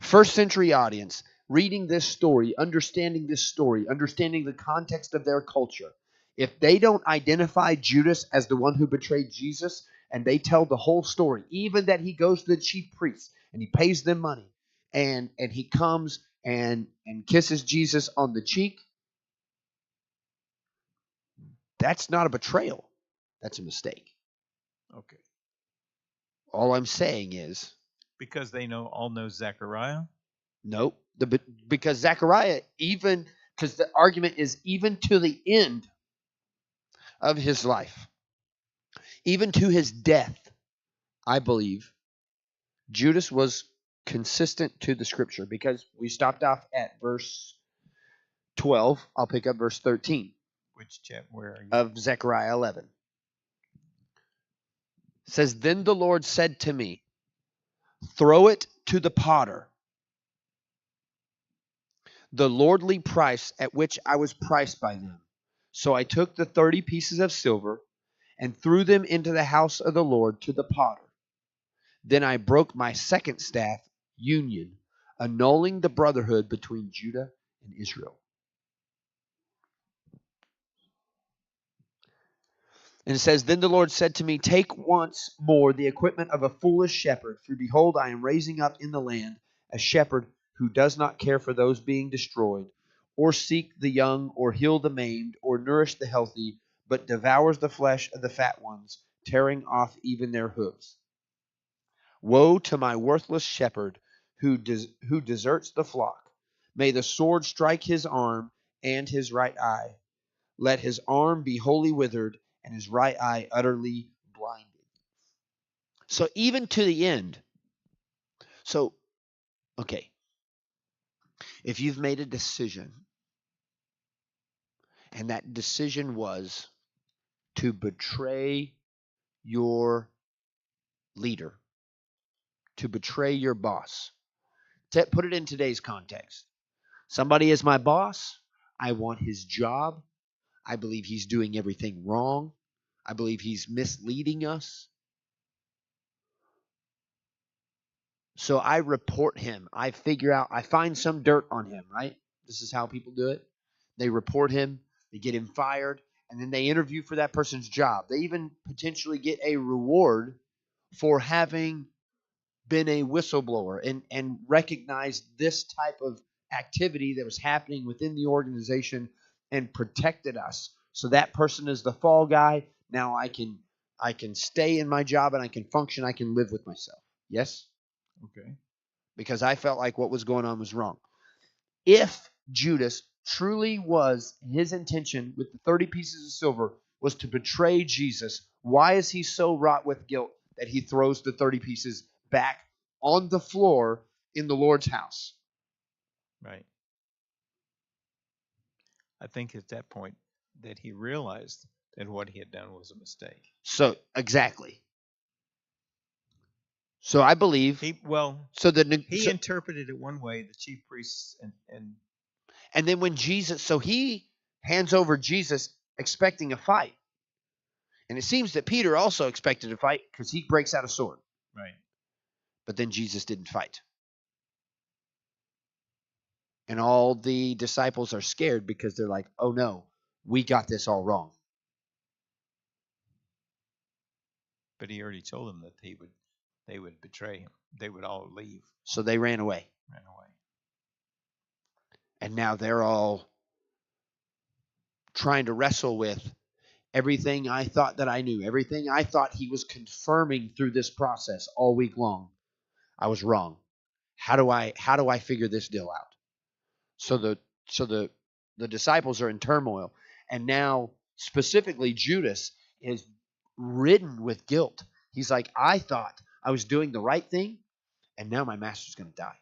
First century audience, reading this story, understanding the context of their culture. If they don't identify Judas as the one who betrayed Jesus, and they tell the whole story, even that he goes to the chief priests and he pays them money, and he comes and kisses Jesus on the cheek, that's not a betrayal. That's a mistake. Okay. All I'm saying is, because they all know Zechariah? Nope. Because Zechariah, because the argument is even to the end of his life, even to his death, I believe, Judas was consistent to the scripture, because we stopped off at verse 12. I'll pick up verse 13. Which chapter? Where are you? Of Zechariah 11. It says, Then the Lord said to me, Throw it to the potter. The lordly price at which I was priced by them. So I took the 30 pieces of silver and threw them into the house of the Lord to the potter. Then I broke my second staff, union, annulling the brotherhood between Judah and Israel. And it says, Then the Lord said to me, Take once more the equipment of a foolish shepherd, for behold, I am raising up in the land a shepherd who does not care for those being destroyed, or seek the young, or heal the maimed, or nourish the healthy, but devours the flesh of the fat ones, tearing off even their hooves. Woe to my worthless shepherd who deserts the flock. May the sword strike his arm and his right eye. Let his arm be wholly withered and his right eye utterly blinded. So even to the end. So, okay. If you've made a decision, and that decision was to betray your leader, to betray your boss, put it in today's context. Somebody is my boss. I want his job. I believe he's doing everything wrong. I believe he's misleading us. So I report him. I find some dirt on him, right? This is how people do it. They report him, they get him fired, and then they interview for that person's job. They even potentially get a reward for having been a whistleblower and recognized this type of activity that was happening within the organization and protected us. So that person is the fall guy. Now I can stay in my job and I can function. I can live with myself. Yes? Okay. Because I felt like what was going on was wrong. If Judas truly was, his intention with the 30 pieces of silver was to betray Jesus, why is he so wrought with guilt that he throws the 30 pieces back on the floor in the Lord's house? Right. I think at that point that he realized that what he had done was a mistake. So, exactly. So I believe He interpreted it one way, the chief priests and then when Jesus, so he hands over Jesus expecting a fight. And it seems that Peter also expected a fight because he breaks out a sword. right. But then Jesus didn't fight. And all the disciples are scared because they're like, oh no, we got this all wrong. But he already told them that they would betray him. They would all leave. So they ran away. And now they're all trying to wrestle with everything I thought that I knew, everything I thought he was confirming through this process all week long. I was wrong. How do I figure this deal out? So the disciples are in turmoil, and now specifically Judas is ridden with guilt. He's like, I thought I was doing the right thing, and now my master's going to die.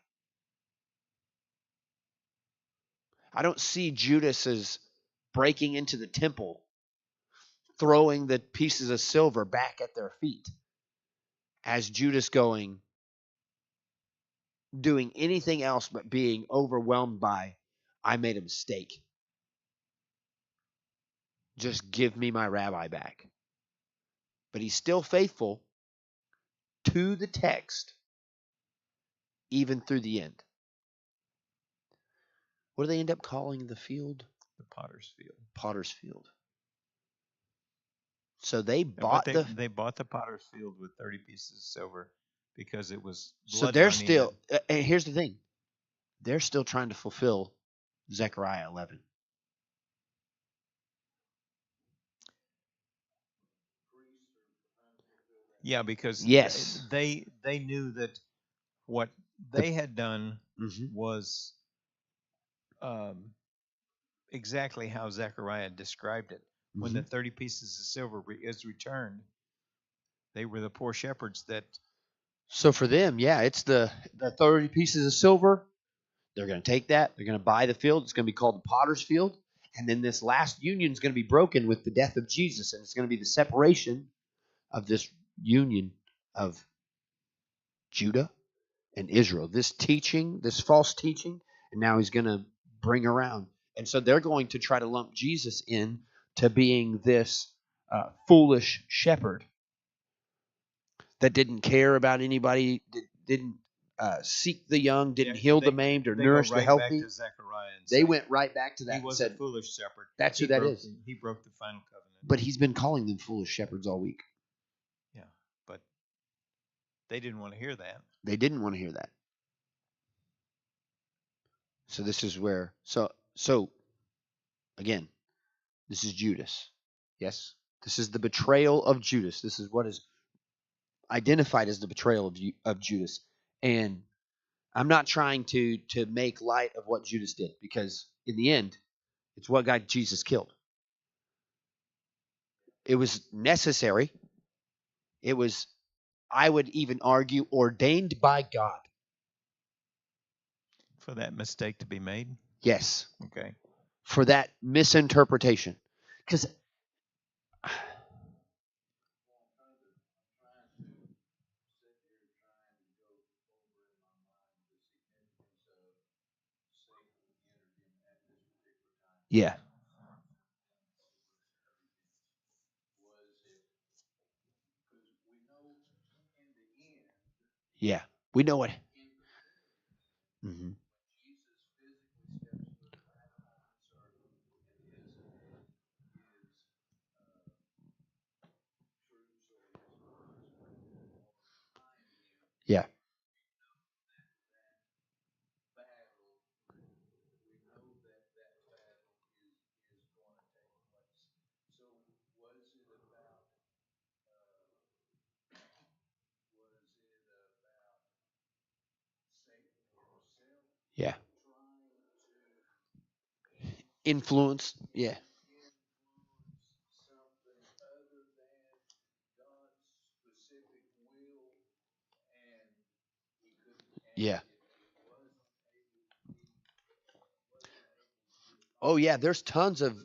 I don't see Judas as breaking into the temple, throwing the pieces of silver back at their feet, as Judas doing anything else but being overwhelmed by, I made a mistake. Just give me my rabbi back. But he's still faithful to the text, even through the end. What do they end up calling the field? The Potter's Field. Potter's Field. So they bought they bought the Potter's Field with 30 pieces of silver because it was blood so they're money still and here's the thing. They're still trying to fulfill Zechariah 11. Yeah, because yes, they knew that what they had done was exactly how Zechariah described it. When the 30 pieces of silver is returned, they were the poor shepherds that. So for them, yeah, it's the 30 pieces of silver. They're going to take that. They're going to buy the field. It's going to be called the Potter's Field. And then this last union is going to be broken with the death of Jesus. And it's going to be the separation of this union of Judah and Israel. This teaching, this false teaching, and now he's going to bring around. And so they're going to try to lump Jesus in to being this foolish shepherd that didn't care about anybody, didn't seek the young, didn't heal the maimed or nourish the healthy. Back to Zechariah and they went right back to that. He was and said, a foolish shepherd. That's who that is. He broke the final covenant. But he's been calling them foolish shepherds all week. Yeah, but they didn't want to hear that. They didn't want to hear that. So this is where so again, this is Judas. Yes? This is the betrayal of Judas. This is what is identified as the betrayal of Judas. And I'm not trying to make light of what Judas did, because in the end, it's what got Jesus killed. It was necessary. It was, I would even argue, ordained by God. For that mistake to be made? Yes. Okay. For that misinterpretation. Because yeah. Yeah. We know it. Mm-hmm. Yeah. Yeah. Influence. Yeah. Yeah. Oh yeah, there's tons of.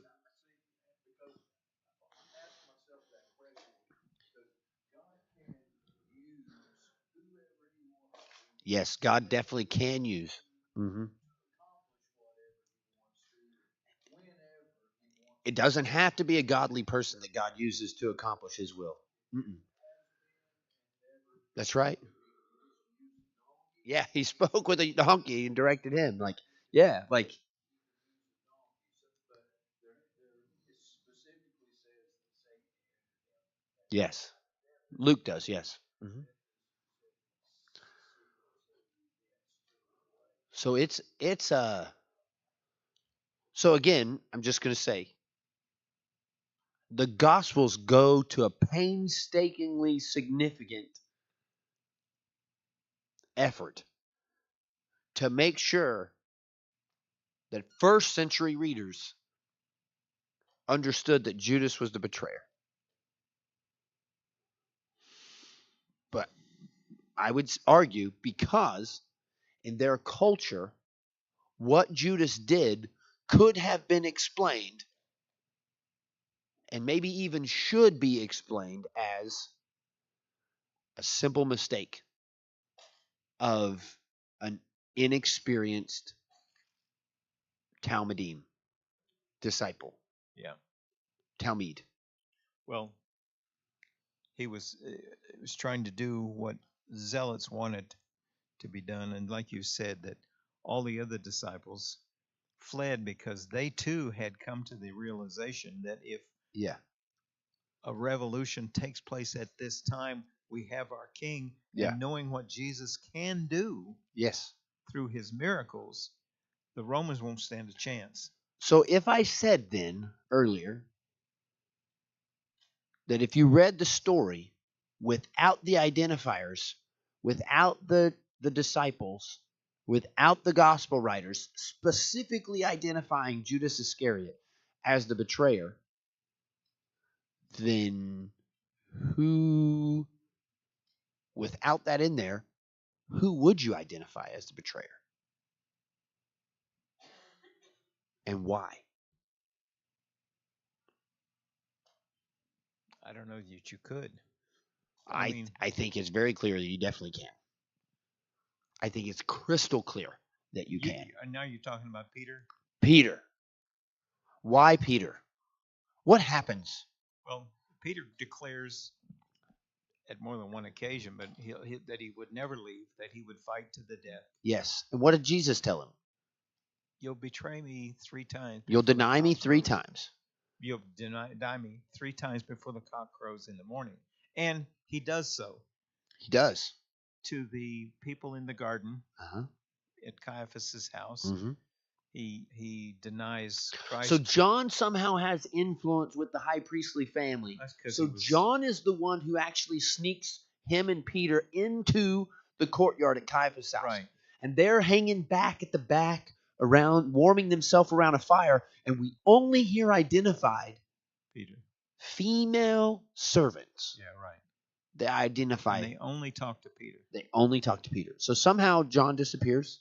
Yes, God definitely can use. Hmm. It doesn't have to be a godly person that God uses to accomplish His will. Mm-mm. That's right. Yeah, He spoke with a donkey and directed him. Like, yeah, like yes, Luke does. Yes. Hmm. So it's. So again, I'm just going to say the Gospels go to a painstakingly significant effort to make sure that first century readers understood that Judas was the betrayer. But I would argue because in their culture, what Judas did could have been explained and maybe even should be explained as a simple mistake of an inexperienced Talmudim disciple. Yeah. Talmud. Well, he was trying to do what zealots wanted to be done, and like you said, that all the other disciples fled because they too had come to the realization that if Yeah. a revolution takes place at this time, we have our king, Yeah. and knowing what Jesus can do Yes. through his miracles, the Romans won't stand a chance. So if I said then earlier that if you read the story without the identifiers, without the disciples, without the gospel writers specifically identifying Judas Iscariot as the betrayer, then who, without that in there, who would you identify as the betrayer? And why? I don't know that you could. I I mean, I think it's very clear that you definitely can. I think it's crystal clear that you can. now you're talking about Peter. Peter. Why Peter? What happens? Well, Peter declares at more than one occasion, but that he would never leave, that he would fight to the death. Yes. And what did Jesus tell him? You'll betray me 3 times. You'll deny me 3 times. You'll deny me 3 times before the cock crows in the morning. And he does so. He does. To the people in the garden Uh-huh. at Caiaphas's house, Mm-hmm. he denies Christ. So John somehow has influence with the high priestly family. So John is the one who actually sneaks him and Peter into the courtyard at Caiaphas' house. Right. And they're hanging back at the back around, warming themselves around a fire, and we only hear identified Peter. Female servants. Yeah, right. They identify. And they only talk to Peter. They only talk to Peter. So somehow John disappears.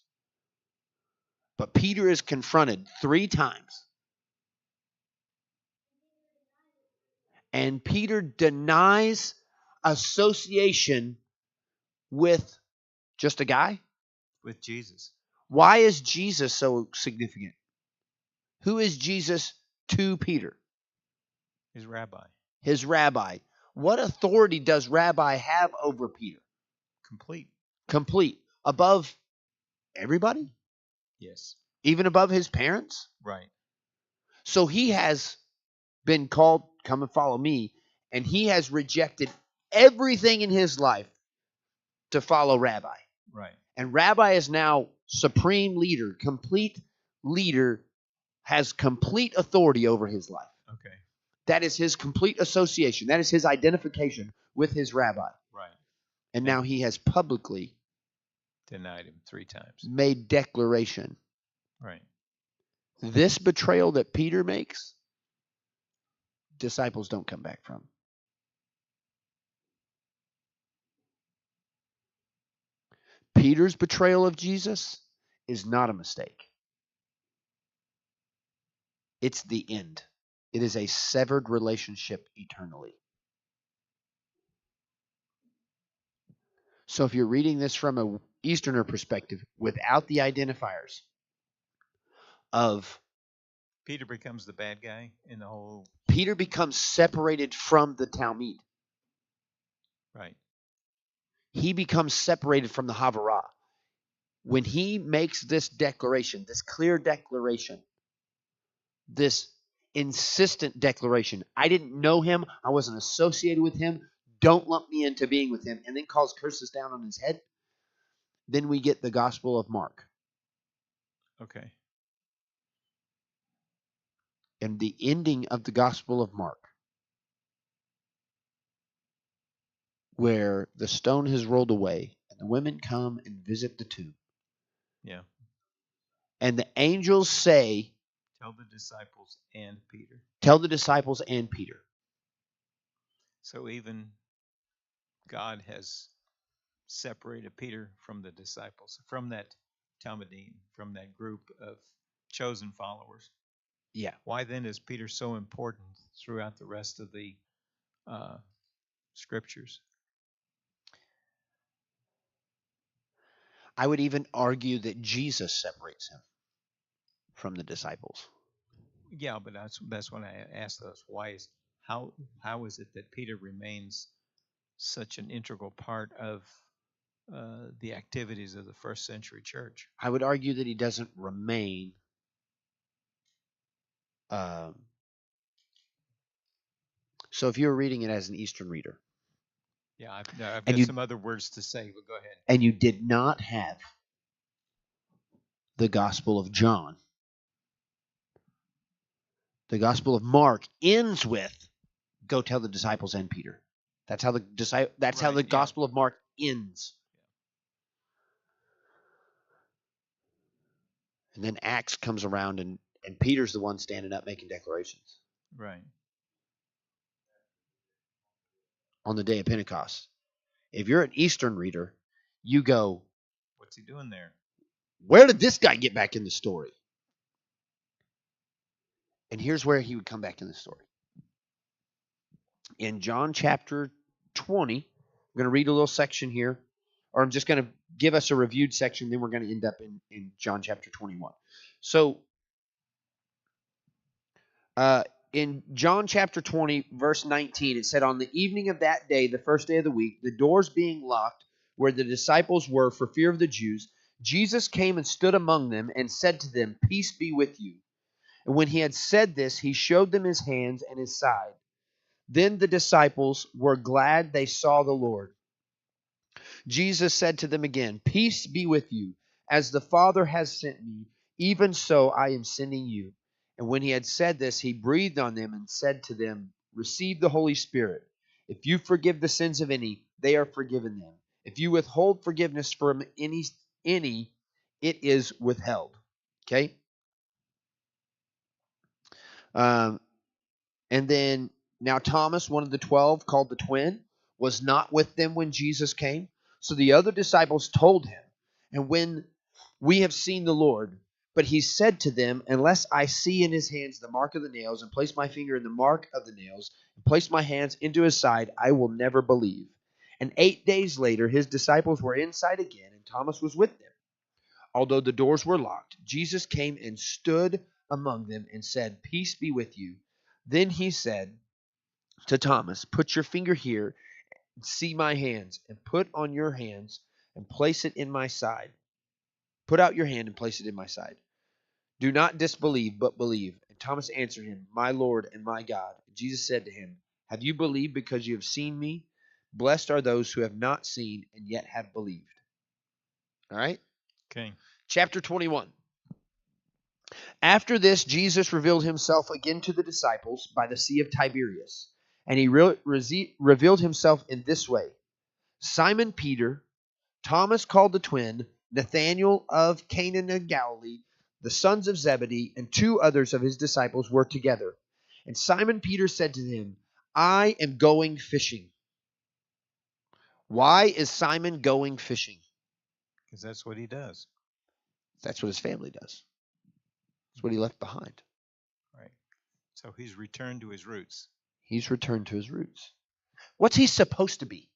But Peter is confronted 3 times. And Peter denies association with just a guy. With Jesus. Why is Jesus so significant? Who is Jesus to Peter? His rabbi. His rabbi. What authority does rabbi have over Peter? Complete. Complete. Above everybody? Yes. Even above his parents? Right. So he has been called, come and follow me, and he has rejected everything in his life to follow rabbi. Right. And rabbi is now supreme leader, complete leader, has complete authority over his life. Okay. That is his complete association. That is his identification with his rabbi. Right. And now he has publicly Denied him 3 times. made declaration. Right. This betrayal that Peter makes, disciples don't come back from. Peter's betrayal of Jesus is not a mistake. It's the end. It is a severed relationship eternally. So if you're reading this from an Easterner perspective, without the identifiers of Peter becomes the bad guy in the whole. Peter becomes separated from the Talmud. Right. He becomes separated from the Havarah. When he makes this declaration, this clear declaration, this insistent declaration, I didn't know him, I wasn't associated with him, don't lump me into being with him, and then calls curses down on his head, then we get the Gospel of Mark. Okay. And the ending of the Gospel of Mark, where the stone has rolled away, and the women come and visit the tomb. Yeah. And the angels say, Tell the disciples and Peter. Tell the disciples and Peter. So even God has separated Peter from the disciples, from that Talmudim, from that group of chosen followers. Yeah. Why then is Peter so important throughout the rest of the scriptures? I would even argue that Jesus separates him from the disciples. Yeah, but that's what I asked us. How is it that Peter remains such an integral part of the activities of the first century church? I would argue that he doesn't remain so if you're reading it as an Eastern reader. Yeah, I've got some other words to say, but go ahead. And you did not have the Gospel of John. The Gospel of Mark ends with, go tell the disciples and Peter. That's how the Gospel of Mark ends. And then Acts comes around and Peter's the one standing up making declarations. Right. On the day of Pentecost. If you're an Eastern reader, you go, what's he doing there? Where did this guy get back in the story? And here's where he would come back in the story. In John chapter 20, I'm going to read a little section here, or I'm just going to give us a reviewed section, then we're going to end up in John chapter 21. So, in John chapter 20, verse 19, it said, On the evening of that day, the first day of the week, the doors being locked where the disciples were for fear of the Jews, Jesus came and stood among them and said to them, Peace be with you. And when he had said this, he showed them his hands and his side. Then the disciples were glad they saw the Lord. Jesus said to them again, Peace be with you. As the Father has sent me, even so I am sending you. And when he had said this, he breathed on them and said to them, Receive the Holy Spirit. If you forgive the sins of any, they are forgiven them. If you withhold forgiveness from any, it is withheld. Okay? And then, now Thomas, one of the 12, called the twin, was not with them when Jesus came. So the other disciples told him, And when we have seen the Lord, but he said to them, Unless I see in his hands the mark of the nails, and place my finger in the mark of the nails, and place my hands into his side, I will never believe. And 8 days later, his disciples were inside again, and Thomas was with them. Although the doors were locked, Jesus came and stood among them and said, Peace be with you. Then he said to Thomas, Put your finger here and see my hands, and put on your hands and place it in my side. Put out your hand and place it in my side. Do not disbelieve, but believe. And Thomas answered him, My Lord and my God. And Jesus said to him, Have you believed because you have seen me? Blessed are those who have not seen and yet have believed. All right? Okay. Chapter 21. After this, Jesus revealed himself again to the disciples by the Sea of Tiberias. And he revealed himself in this way. Simon Peter, Thomas called the twin, Nathanael of Canaan and Galilee, the sons of Zebedee, and 2 others of his disciples were together. And Simon Peter said to him, I am going fishing. Why is Simon going fishing? Because that's what he does. That's what his family does. That's what he left behind. Right. So he's returned to his roots. He's returned to his roots. What's he supposed to be?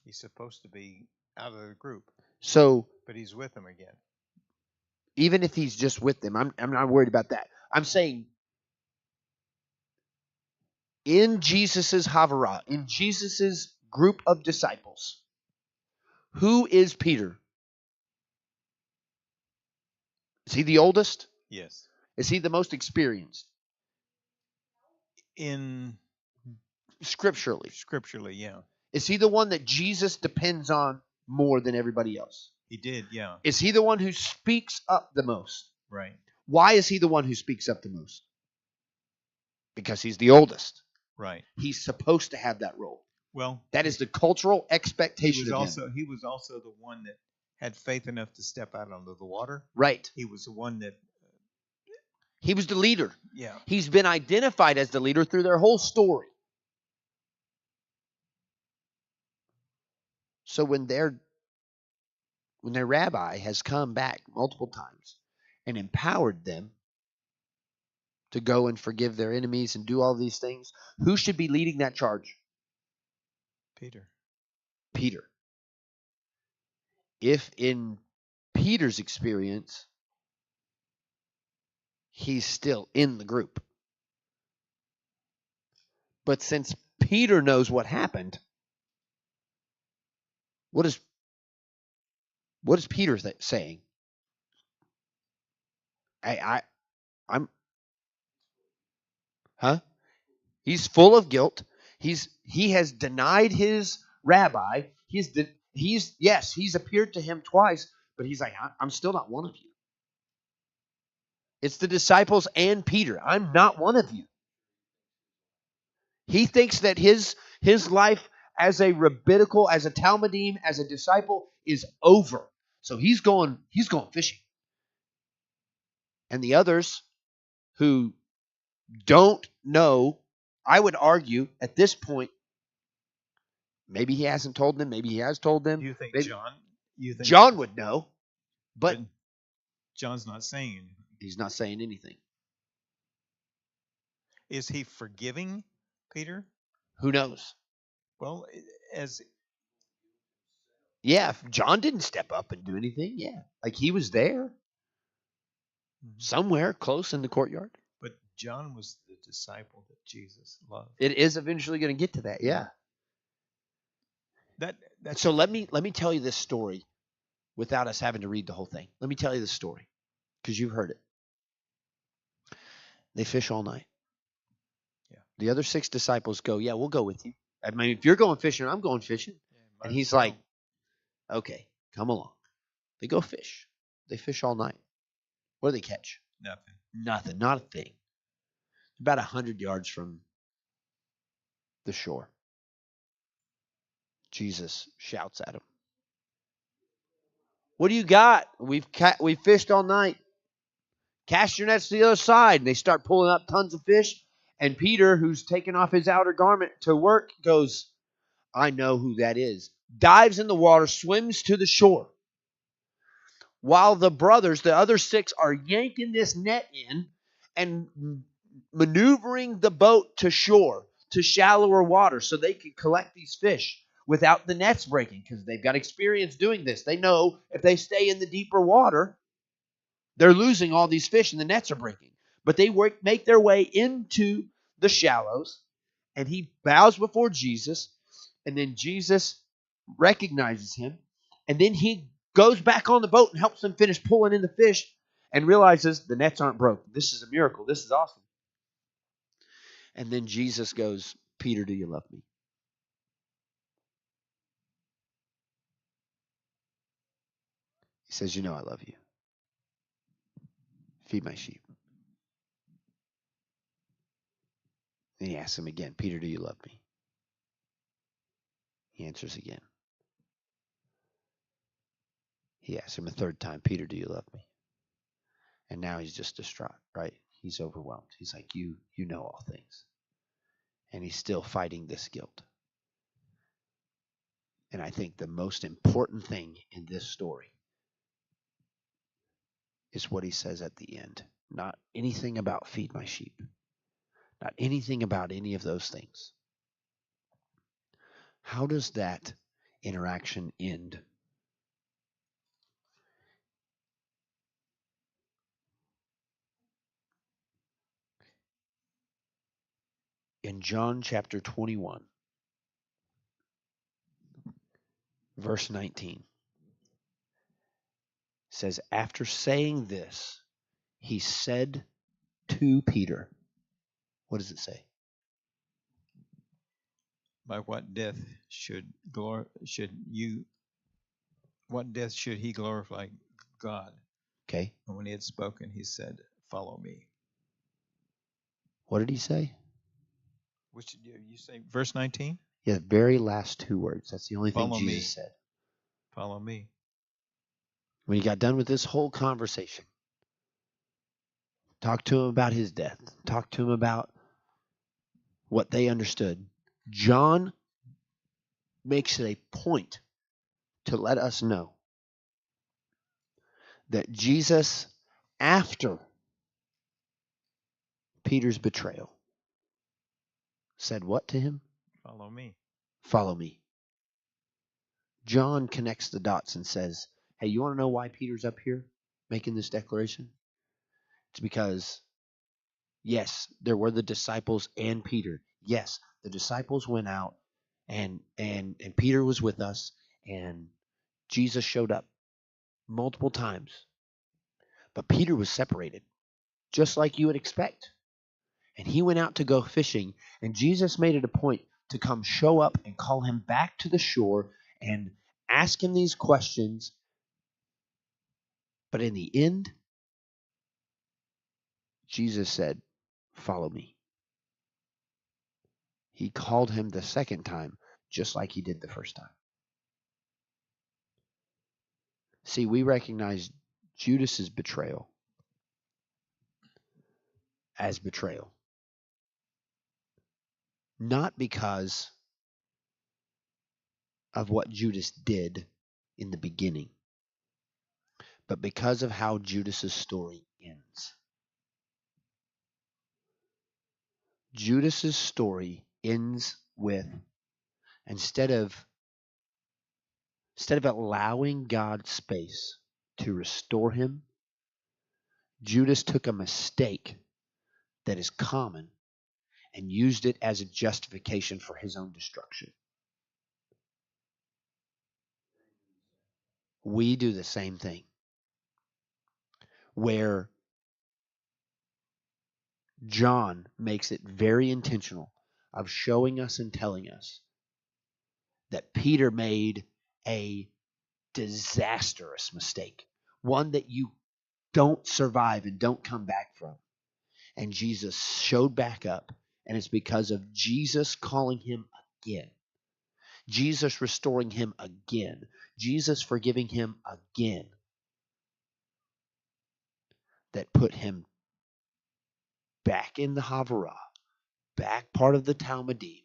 He's supposed to be out of the group. So, but he's with them again. Even if he's just with them, I'm not worried about that. I'm saying in Jesus's Havara, in Jesus's group of disciples, who is Peter? Is he the oldest? Yes. Is he the most experienced? In Scripturally, yeah. Is he the one that Jesus depends on more than everybody else? He did, yeah. Is he the one who speaks up the most? Right. Why is he the one who speaks up the most? Because he's the oldest. Right. He's supposed to have that role. Well, that is the cultural expectation of him. He was also the one that had faith enough to step out onto the water. Right. He was the one that... He was the leader. Yeah. He's been identified as the leader through their whole story. So when their rabbi has come back multiple times and empowered them to go and forgive their enemies and do all these things, who should be leading that charge? Peter. Peter. If in Peter's experience, he's still in the group. But since Peter knows what happened, what is Peter saying? He's full of guilt. He has denied his rabbi. He's appeared to him twice, but he's like, I'm still not one of you. It's the disciples and Peter. I'm not one of you. He thinks that his life as a rabbinical, as a Talmudim, as a disciple is over. So he's going fishing. And the others who don't know, I would argue at this point, maybe he hasn't told them, maybe he has told them. You think John would know, but John's not saying anything. He's not saying anything. Is he forgiving Peter? Who knows? Well, if John didn't step up and do anything, like he was there somewhere close in the courtyard. But John was the disciple that Jesus loved. It is eventually going to get to that, yeah. So let me tell you this story without us having to read the whole thing. Let me tell you this story because you've heard it. They fish all night. Yeah. The other 6 disciples go, yeah, we'll go with you. I mean, if you're going fishing, I'm going fishing. And he's like, okay, come along. They go fish. They fish all night. What do they catch? Nothing. Not a thing. About 100 yards from the shore. Jesus shouts at him. What do you got? We've fished all night. Cast your nets to the other side. And they start pulling up tons of fish. And Peter, who's taken off his outer garment to work, goes, I know who that is. Dives in the water, swims to the shore. While the brothers, the other 6, are yanking this net in and maneuvering the boat to shore, to shallower water, so they can collect these fish without the nets breaking, because they've got experience doing this. They know if they stay in the deeper water, they're losing all these fish and the nets are breaking. But they make their way into the shallows, and he bows before Jesus, and then Jesus recognizes him, and then he goes back on the boat and helps them finish pulling in the fish and realizes the nets aren't broken. This is a miracle. This is awesome. And then Jesus goes, Peter, do you love me? He says, you know I love you. Feed my sheep. Then he asks him again, Peter, do you love me? He answers again. He asked him a third time, Peter, do you love me? And now he's just distraught, right? He's overwhelmed. He's like, you know all things. And he's still fighting this guilt. And I think the most important thing in this story is what he says at the end. Not anything about feed my sheep. Not anything about any of those things. How does that interaction end? In John chapter 21, verse 19, says, after saying this, he said to Peter, what does it say? By what death should he glorify God? Okay. And when he had spoken, he said, follow me. What did he say? Which did you say? Verse 19? Yeah, the very last two words. That's the only thing Follow Jesus me. said. Follow me. When he got done with this whole conversation, talked to him about his death, talked to him about what they understood, John makes it a point to let us know that Jesus, after Peter's betrayal, said what to him? Follow me. Follow me. John connects the dots and says, hey, you want to know why Peter's up here making this declaration? It's because, yes, there were the disciples and Peter. Yes, the disciples went out and Peter was with us, and Jesus showed up multiple times. But Peter was separated, just like you would expect. And he went out to go fishing, and Jesus made it a point to come show up and call him back to the shore and ask him these questions. But in the end, Jesus said, follow me. He called him the second time, just like he did the first time. See, we recognize Judas's betrayal as betrayal. Not because of what Judas did in the beginning, but because of how Judas's story ends. Judas's story ends with, instead of allowing God space to restore him, Judas took a mistake that is common and used it as a justification for his own destruction. We do the same thing, where John makes it very intentional of showing us and telling us that Peter made a disastrous mistake, one that you don't survive and don't come back from. And Jesus showed back up, and it's because of Jesus calling him again, Jesus restoring him again, Jesus forgiving him again, that put him back in the Havarah, back part of the Talmudim,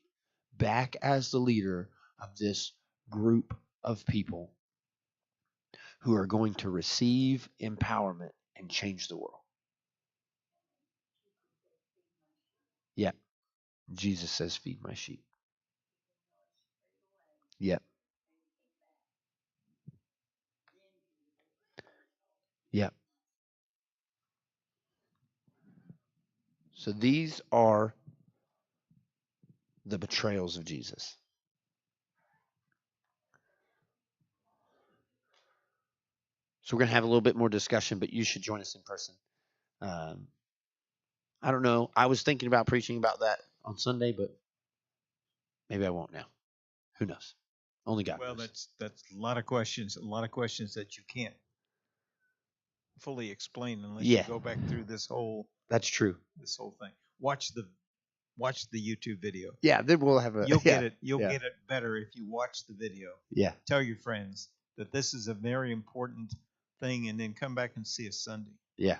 back as the leader of this group of people who are going to receive empowerment and change the world. Yep. Jesus says, feed my sheep. Yep. Yep. So these are the betrayals of Jesus. So we're going to have a little bit more discussion, but you should join us in person. I don't know. I was thinking about preaching about that on Sunday, but maybe I won't now. Who knows? Only God knows. Well, that's a lot of questions that you can't fully explain unless you go back through this whole That's true. thing. Watch the YouTube video. Yeah, then we'll have a. You'll get it. You'll get it better if you watch the video. Yeah. Tell your friends. that this is a very important thing, and then come back and see us Sunday. Yeah.